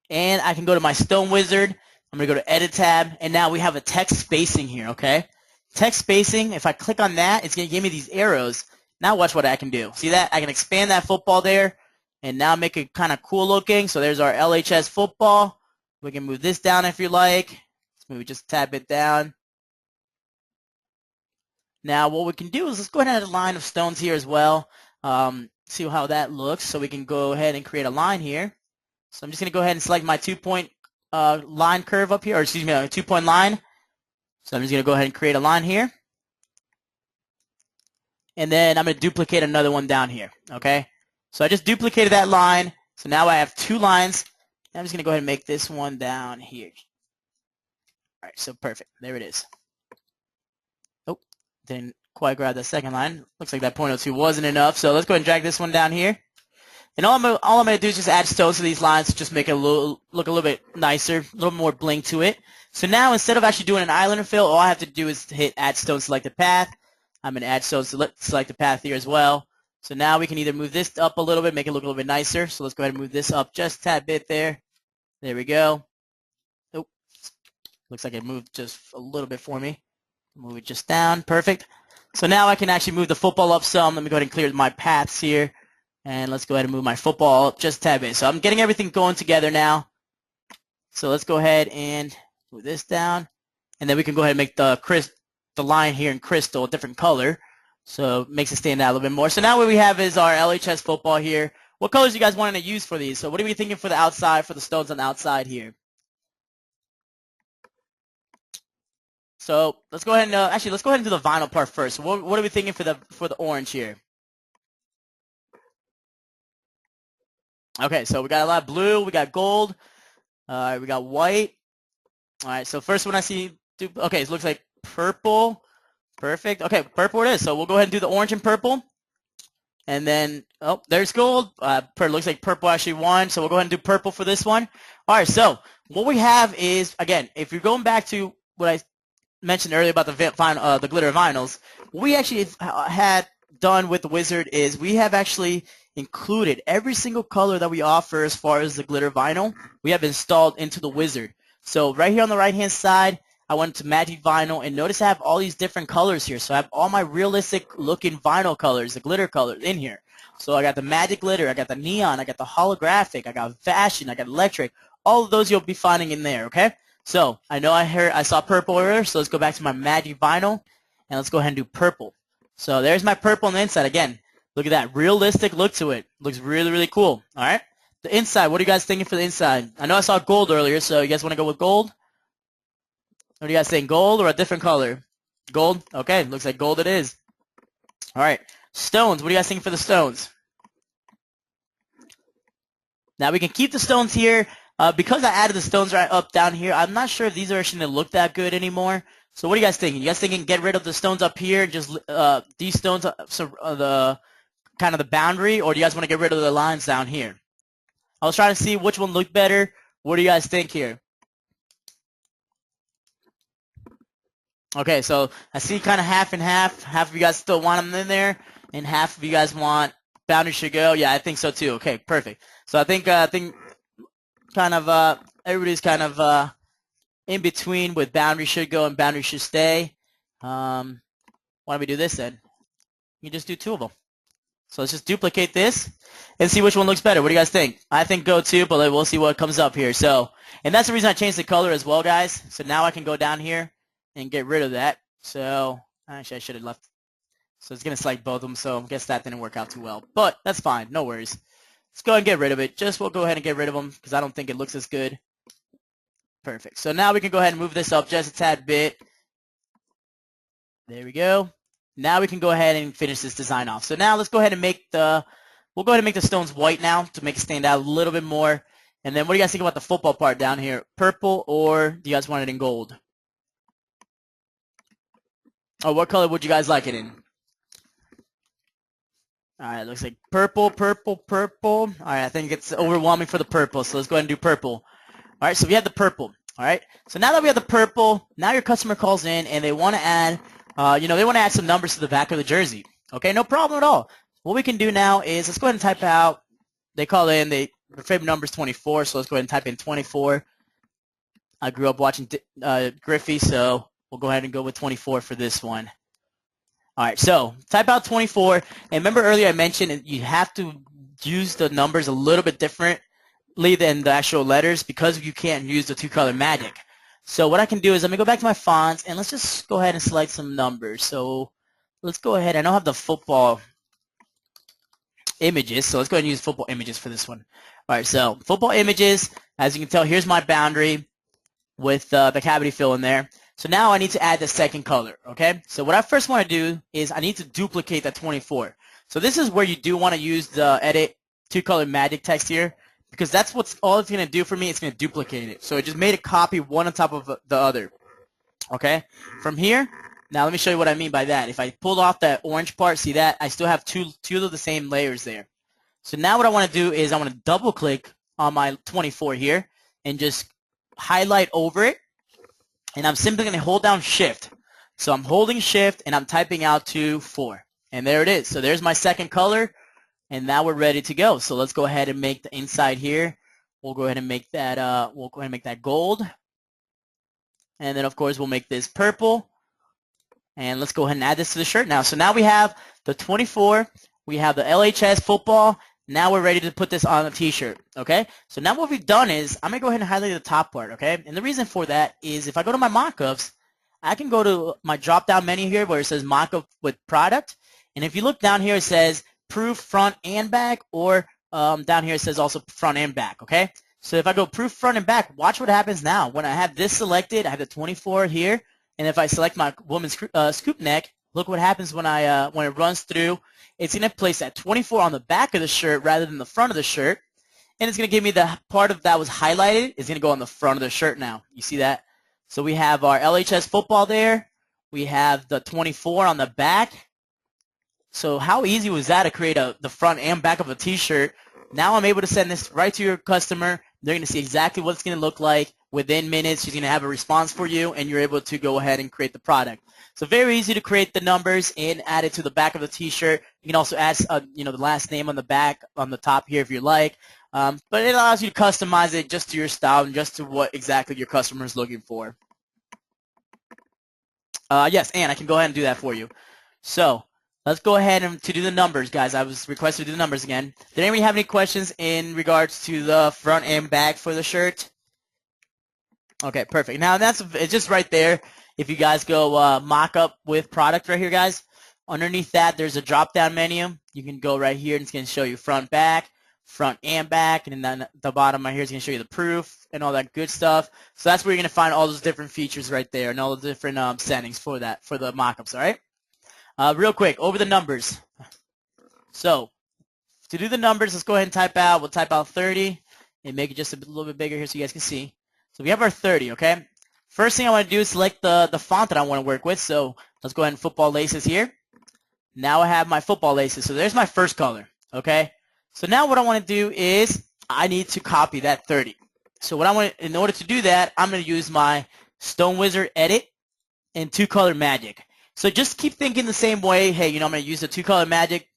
And I can go to my Stone Wizard. I'm going to go to Edit tab. And now we have a text spacing here, okay? Text spacing, if I click on that, it's going to give me these arrows. Now watch what I can do. See that? I can expand that football there. And now make it kind of cool looking. So there's our LHS football. We can move this down if you like. Let's move it just a tad bit down. Now what we can do is let's go ahead and add a line of stones here as well. See how that looks. So we can go ahead and create a line here. So I'm just going to go ahead and select my 2-point line curve up here, or excuse me, a 2-point line. So I'm just going to go ahead and create a line here. And then I'm going to duplicate another one down here, okay? So I just duplicated that line. So now I have 2 lines. I'm just going to go ahead and make this one down here. All right, so perfect. There it is. Oh, didn't quite grab the second line. Looks like that 0.02 wasn't enough. So let's go ahead and drag this one down here. And all I'm going to do is just add stones to these lines to just make it look a little bit nicer, a little more bling to it. So now instead of actually doing an island fill, all I have to do is hit add stone selected path. I'm going to add stone selected path here as well. So now we can either move this up a little bit, make it look a little bit nicer. So let's go ahead and move this up just a tad bit there. There we go. Oh, looks like it moved just a little bit for me. Move it just down. Perfect. So now I can actually move the football up some. Let me go ahead and clear my paths here. And let's go ahead and move my football up just a tad bit. So I'm getting everything going together now. So let's go ahead and move this down. And then we can go ahead and make the line here in crystal a different color. So it makes it stand out a little bit more. So now what we have is our LHS football here. What colors you guys wanting to use for these? So what are we thinking for the outside, for the stones on the outside here? So let's go ahead and actually let's go ahead and do the vinyl part first. So what are we thinking for the orange here? Okay, so we got a lot of blue, we got gold, we got white. All right, so first one I see, okay, it looks like purple. Perfect. Okay, purple it is. So we'll go ahead and do the orange and purple. And then, oh, there's gold. Looks like purple actually won, so we'll go ahead and do purple for this one. All right, so what we have is, again, if you're going back to what I mentioned earlier about the glitter vinyls, what we actually had done with the wizard is we have actually included every single color that we offer as far as the glitter vinyl we have installed into the wizard. So right here on the right hand side I went to Magic Vinyl, and notice I have all these different colors here. So I have all my realistic looking vinyl colors, the glitter colors in here. So I got the magic glitter, I got the neon, I got the holographic, I got fashion, I got electric. All of those you'll be finding in there, okay? So I know I saw purple earlier, so let's go back to my magic vinyl, and let's go ahead and do purple. So there's my purple on the inside. Again, look at that realistic look to it. Looks really, really cool. All right. The inside, what are you guys thinking for the inside? I know I saw gold earlier, so you guys want to go with gold? What are you guys saying, gold or a different color? Gold? Okay, looks like gold it is. All right. Stones, what are you guys thinking for the stones? Now we can keep the stones here. Because I added the stones right up down here, I'm not sure if these are actually going to look that good anymore. So what are you guys thinking? You guys thinking get rid of the stones up here, just these stones, the kind of the boundary, or do you guys want to get rid of the lines down here? I was trying to see which one looked better. What do you guys think here? Okay, so I see kind of half and half. Half of you guys still want them in there, and half of you guys want boundary should go. Yeah, I think so too. Okay, perfect. So I think kind of everybody's kind of in between with boundary should go and boundary should stay. Why don't we do this then? You just do two of them. So let's just duplicate this and see which one looks better. What do you guys think? I think go to, but we'll see what comes up here. So, and that's the reason I changed the color as well, guys. So now I can go down here and get rid of that. So actually I should have left. So it's going to select both of them. So I guess that didn't work out too well. But that's fine. No worries. Let's go ahead and get rid of it. We'll go ahead and get rid of them because I don't think it looks as good. Perfect. So now we can go ahead and move this up just a tad bit. There we go. Now we can go ahead and finish this design off. So now let's go ahead and make the stones white now to make it stand out a little bit more. And then what do you guys think about the football part down here? Purple, or do you guys want it in gold? Oh, what color would you guys like it in? All right, looks like purple, purple, purple. All right, I think it's overwhelming for the purple, so let's go ahead and do purple. All right, so we have the purple. All right, so now that we have the purple, now your customer calls in and they want to add, they want to add some numbers to the back of the jersey. Okay, no problem at all. What we can do now is let's go ahead and type out. They call in. Their favorite number is 24, so let's go ahead and type in 24. I grew up watching Griffey, so we'll go ahead and go with 24 for this one. All right, so type out 24. And remember earlier I mentioned you have to use the numbers a little bit differently than the actual letters because you can't use the two-color magic. So what I can do is let me go back to my fonts, and let's just go ahead and select some numbers. So let's go ahead. I don't have the football images, so let's go ahead and use football images for this one. All right, so football images. As you can tell, here's my boundary with the cavity fill in there. So now I need to add the second color, okay? So what I first want to do is I need to duplicate that 24. So this is where you do want to use the edit two-color magic text here because that's all it's going to do for me. It's going to duplicate it. So it just made a copy one on top of the other, okay? From here, now let me show you what I mean by that. If I pulled off that orange part, see that? I still have two of the same layers there. So now what I want to do is I want to double-click on my 24 here and just highlight over it. And I'm simply going to hold down Shift. So I'm holding Shift, and I'm typing out 24. And there it is. So there's my second color, and now we're ready to go. So let's go ahead and make the inside here. We'll go ahead and make that gold. And then, of course, we'll make this purple. And let's go ahead and add this to the shirt now. So now we have the 24. We have the LHS football. Now we're ready to put this on a t-shirt, okay? So now what we've done is I'm going to go ahead and highlight the top part, okay? And the reason for that is if I go to my mockups, I can go to my drop-down menu here where it says mockup with product. And if you look down here, it says proof front and back, or down here it says also front and back, okay? So if I go proof front and back, watch what happens now. When I have this selected, I have the 24 here. And if I select my woman's scoop neck, look what happens when it runs through. It's going to place that 24 on the back of the shirt rather than the front of the shirt. And it's going to give me the part of that was highlighted. It's going to go on the front of the shirt now. You see that? So we have our LHS football there. We have the 24 on the back. So how easy was that to create the front and back of a t-shirt? Now I'm able to send this right to your customer. They're going to see exactly what it's going to look like. Within minutes, she's going to have a response for you, and you're able to go ahead and create the product. So very easy to create the numbers and add it to the back of the t-shirt. You can also add the last name on the back, on the top here if you like. But it allows you to customize it just to your style and just to what exactly your customer is looking for. Yes, and I can go ahead and do that for you. So let's go ahead and to do the numbers, guys. I was requested to do the numbers again. Did anybody have any questions in regards to the front and back for the shirt? Okay, perfect. Now it's just right there. If you guys go mock up with product right here, guys, underneath that there's a drop down menu. You can go right here and it's going to show you front and back, and then the bottom right here is going to show you the proof and all that good stuff. So that's where you're going to find all those different features right there and all the different settings for that for the mockups. All right. Real quick, over the numbers. So to do the numbers, let's go ahead and type out. We'll type out 30 and make it just a little bit bigger here so you guys can see. So we have our 30, okay? First thing I want to do is select the font that I want to work with. So let's go ahead and football laces here. Now I have my football laces. So there's my first color, okay? So now what I want to do is I need to copy that 30. So what I want, in order to do that, I'm going to use my Stone Wizard Edit and two-color magic. So just keep thinking the same way. Hey, I'm going to use the two-color magic,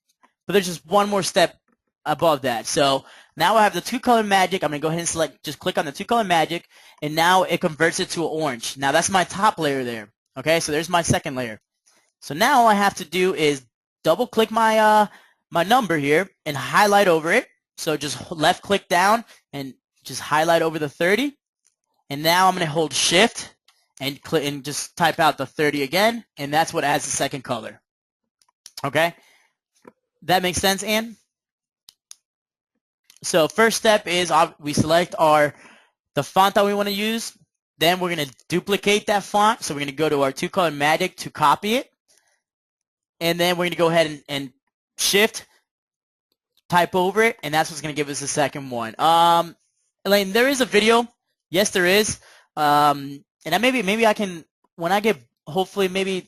but there's just one more step above that. So now I have the two-color magic. I'm going to go ahead and select, just click on the two-color magic, and now it converts it to an orange. Now that's my top layer there. Okay, so there's my second layer. So now all I have to do is double-click my my number here and highlight over it. So just left-click down and just highlight over the 30. And now I'm going to hold Shift and click and just type out the 30 again, and that's what adds the second color. Okay, that makes sense, Ann? So first step is we select the font that we want to use. Then we're going to duplicate that font. So we're going to go to our two-color magic to copy it. And then we're going to go ahead and Shift, type over it, and that's what's going to give us the second one. Elaine, there is a video. Yes, there is. And maybe I can, when I get, hopefully maybe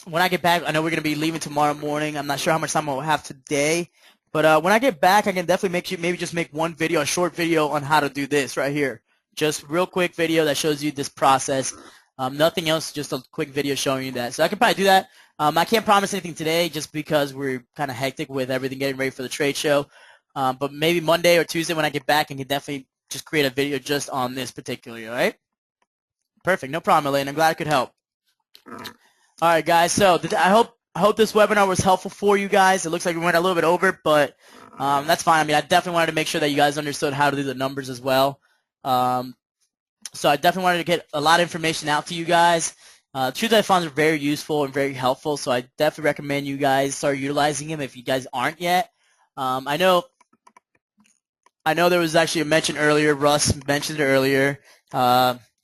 when I get back, I know we're going to be leaving tomorrow morning. I'm not sure how much time I'll have today. But when I get back, I can definitely maybe just make one video, a short video on how to do this right here. Just real quick video that shows you this process. Nothing else, just a quick video showing you that. So I can probably do that. I can't promise anything today just because we're kind of hectic with everything getting ready for the trade show. But maybe Monday or Tuesday when I get back, I can definitely just create a video just on this particularly, all right? Perfect. No problem, Elaine. I'm glad I could help. All right, guys. So I hope this webinar was helpful for you guys. It looks like we went a little bit over, but that's fine. I mean, I definitely wanted to make sure that you guys understood how to do the numbers as well. So I definitely wanted to get a lot of information out to you guys. True Type Fonts are very useful and very helpful, so I definitely recommend you guys start utilizing them if you guys aren't yet. I know there was actually a mention earlier. Russ mentioned it earlier.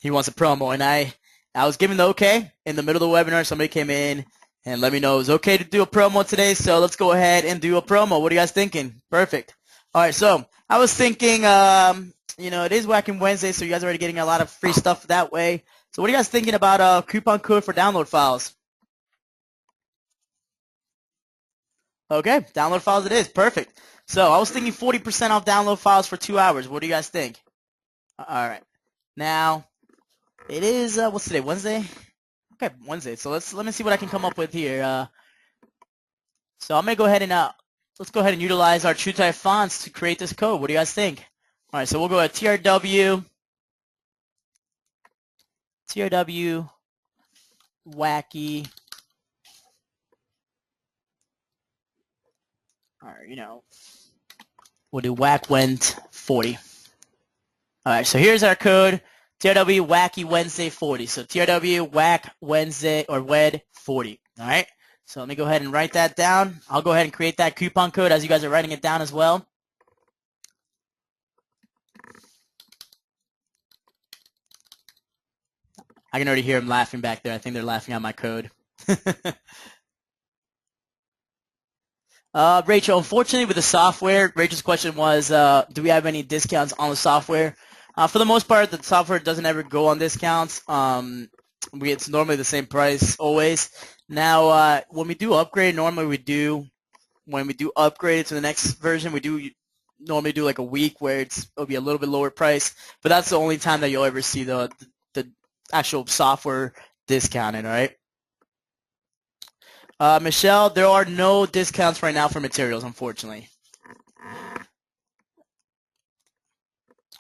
He wants a promo, and I was given the okay in the middle of the webinar. Somebody came in and let me know it was okay to do a promo today, so let's go ahead and do a promo. What are you guys thinking? Perfect. All right, so I was thinking, it is Whacking Wednesday, so you guys are already getting a lot of free stuff that way. So what are you guys thinking about a coupon code for download files? Okay, download files it is. Perfect. So I was thinking 40% off download files for 2 hours. What do you guys think? All right. Now, it is, what's today, Wednesday? Okay, Wednesday. So let me see what I can come up with here. So I'm going to go ahead and, let's go ahead and utilize our True Type fonts to create this code. What do you guys think? All right, so we'll go at TRW Wacky. All right, we'll do Whack Went 40. All right, so here's our code, TRW Wacky Wednesday 40. So TRW Whack Wednesday or WED 40. All right, so let me go ahead and write that down. I'll go ahead and create that coupon code as you guys are writing it down as well. I can already hear them laughing back there. I think they're laughing at my code. Rachel, unfortunately with the software, Rachel's question was, do we have any discounts on the software? For the most part, the software doesn't ever go on discounts. It's normally the same price always. Now, when we do upgrade, normally when we do upgrade to the next version, we do normally do like a week where it'll be a little bit lower price. But that's the only time that you'll ever see the actual software discounted, all right? Michelle, there are no discounts right now for materials, unfortunately.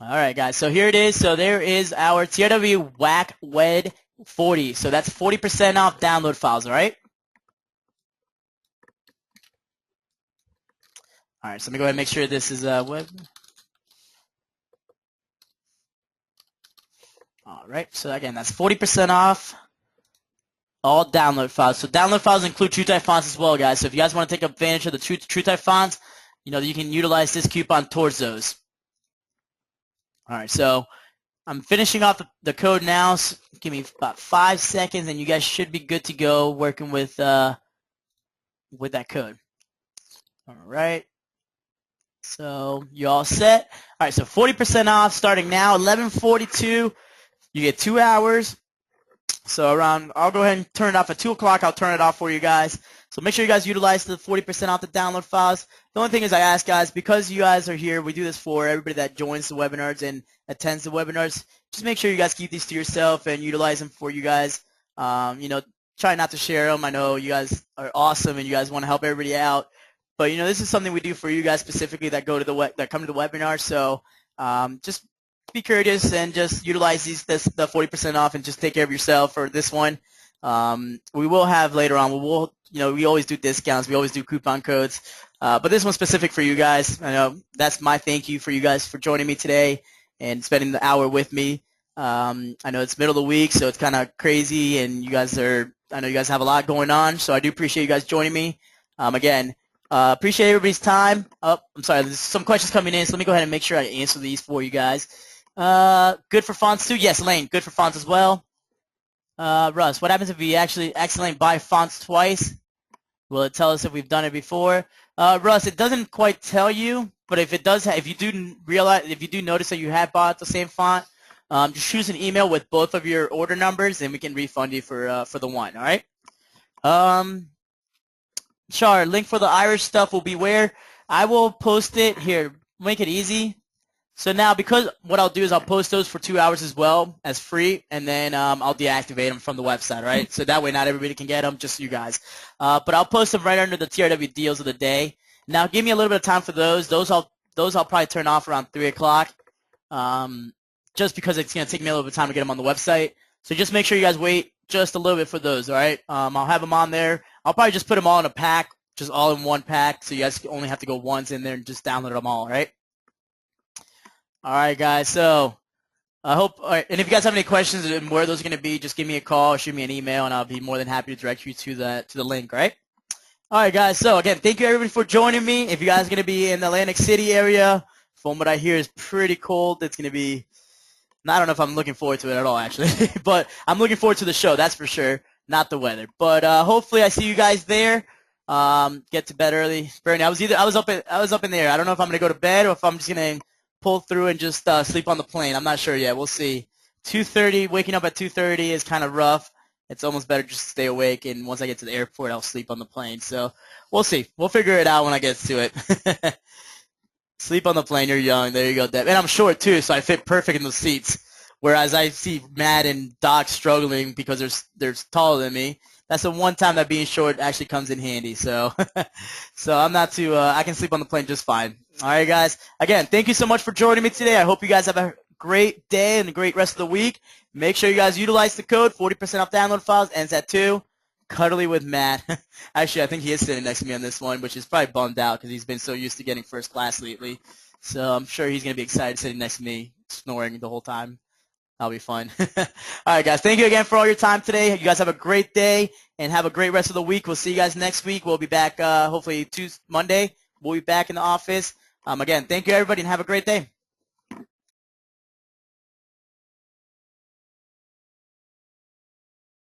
All right, guys, so here it is. So there is our TRW Whack Wed 40. So that's 40% off download files, all right? All right, so let me go ahead and make sure this is web. All right, so again, that's 40% off all download files. So download files include True Type fonts as well, guys. So if you guys want to take advantage of the True Type fonts, you know, you can utilize this coupon towards those. All right, so I'm finishing off the code now. So give me about 5 seconds, and you guys should be good to go working with that code. All right. So you all set? All right, so 40% off starting now, 11:42. You get 2 hours. So around, I'll go ahead and turn it off at 2 o'clock. I'll turn it off for you guys. So make sure you guys utilize the 40% off the download files. The only thing is I ask guys, because you guys are here, we do this for everybody that joins the webinars and attends the webinars. Just make sure you guys keep these to yourself and utilize them for you guys. You know, try not to share them. I know you guys are awesome and you guys want to help everybody out. But, you know, this is something we do for you guys specifically that that come to the webinar. So just be courteous and just utilize the 40% off and just take care of yourself for this one. We will have later on, you know, we always do discounts. We always do coupon codes. But this one's specific for you guys. I know that's my thank you for you guys for joining me today and spending the hour with me. I know it's middle of the week, so it's kind of crazy, and I know you guys have a lot going on, so I do appreciate you guys joining me. Again, appreciate everybody's time. Oh, I'm sorry, there's some questions coming in, so let me go ahead and make sure I answer these for you guys. Good for fonts too? Yes, Lane, good for fonts as well. Russ, what happens if we actually accidentally buy fonts twice? Will it tell us if we've done it before? Russ, it doesn't quite tell you, but if it does, if you do notice that you have bought the same font, just shoot us an email with both of your order numbers, and we can refund you for the one. All right. Char, link for the Irish stuff will be where? I will post it here. Make it easy. So now, because what I'll do is I'll post those for 2 hours as well as free, and then I'll deactivate them from the website, right? So that way not everybody can get them, just you guys. But I'll post them right under the TRW deals of the day. Now, give me a little bit of time for those. Those I'll probably turn off around 3 o'clock, just because it's going to take me a little bit of time to get them on the website. So just make sure you guys wait just a little bit for those, all right? I'll have them on there. I'll probably just put them all in a pack, just all in one pack, so you guys only have to go once in there and just download them all, right? All right, guys. So I hope, all right, and if you guys have any questions and where those are going to be, just give me a call or shoot me an email, and I'll be more than happy to direct you to the link, right? All right, guys. So again, thank you everybody for joining me. If you guys are going to be in the Atlantic City area, from what I hear is pretty cold. It's going to be, I don't know if I'm looking forward to it at all, actually, but I'm looking forward to the show. That's for sure. Not the weather, but hopefully I see you guys there. Get to bed early. Bernie, I was up in there. I don't know if I'm going to go to bed or if I'm just going to pull through and just sleep on the plane. I'm not sure yet. We'll see. 2:30, waking up at 2:30 is kind of rough. It's almost better just to stay awake, and once I get to the airport, I'll sleep on the plane. So we'll see. We'll figure it out when I get to it. Sleep on the plane. You're young. There you go, Deb. And I'm short, too, so I fit perfect in the seats. Whereas I see Matt and Doc struggling because they're taller than me. That's the one time that being short actually comes in handy. So, so I'm not too. I can sleep on the plane just fine. All right, guys. Again, thank you so much for joining me today. I hope you guys have a great day and a great rest of the week. Make sure you guys utilize the code 40% off download files. Ends at 2. Cuddly with Matt. Actually, I think he is sitting next to me on this one, which is probably bummed out because he's been so used to getting first class lately. So I'm sure he's gonna be excited sitting next to me, snoring the whole time. That'll be fun. All right, guys. Thank you again for all your time today. You guys have a great day and have a great rest of the week. We'll see you guys next week. We'll be back hopefully Monday. We'll be back in the office. Again, thank you, everybody, and have a great day.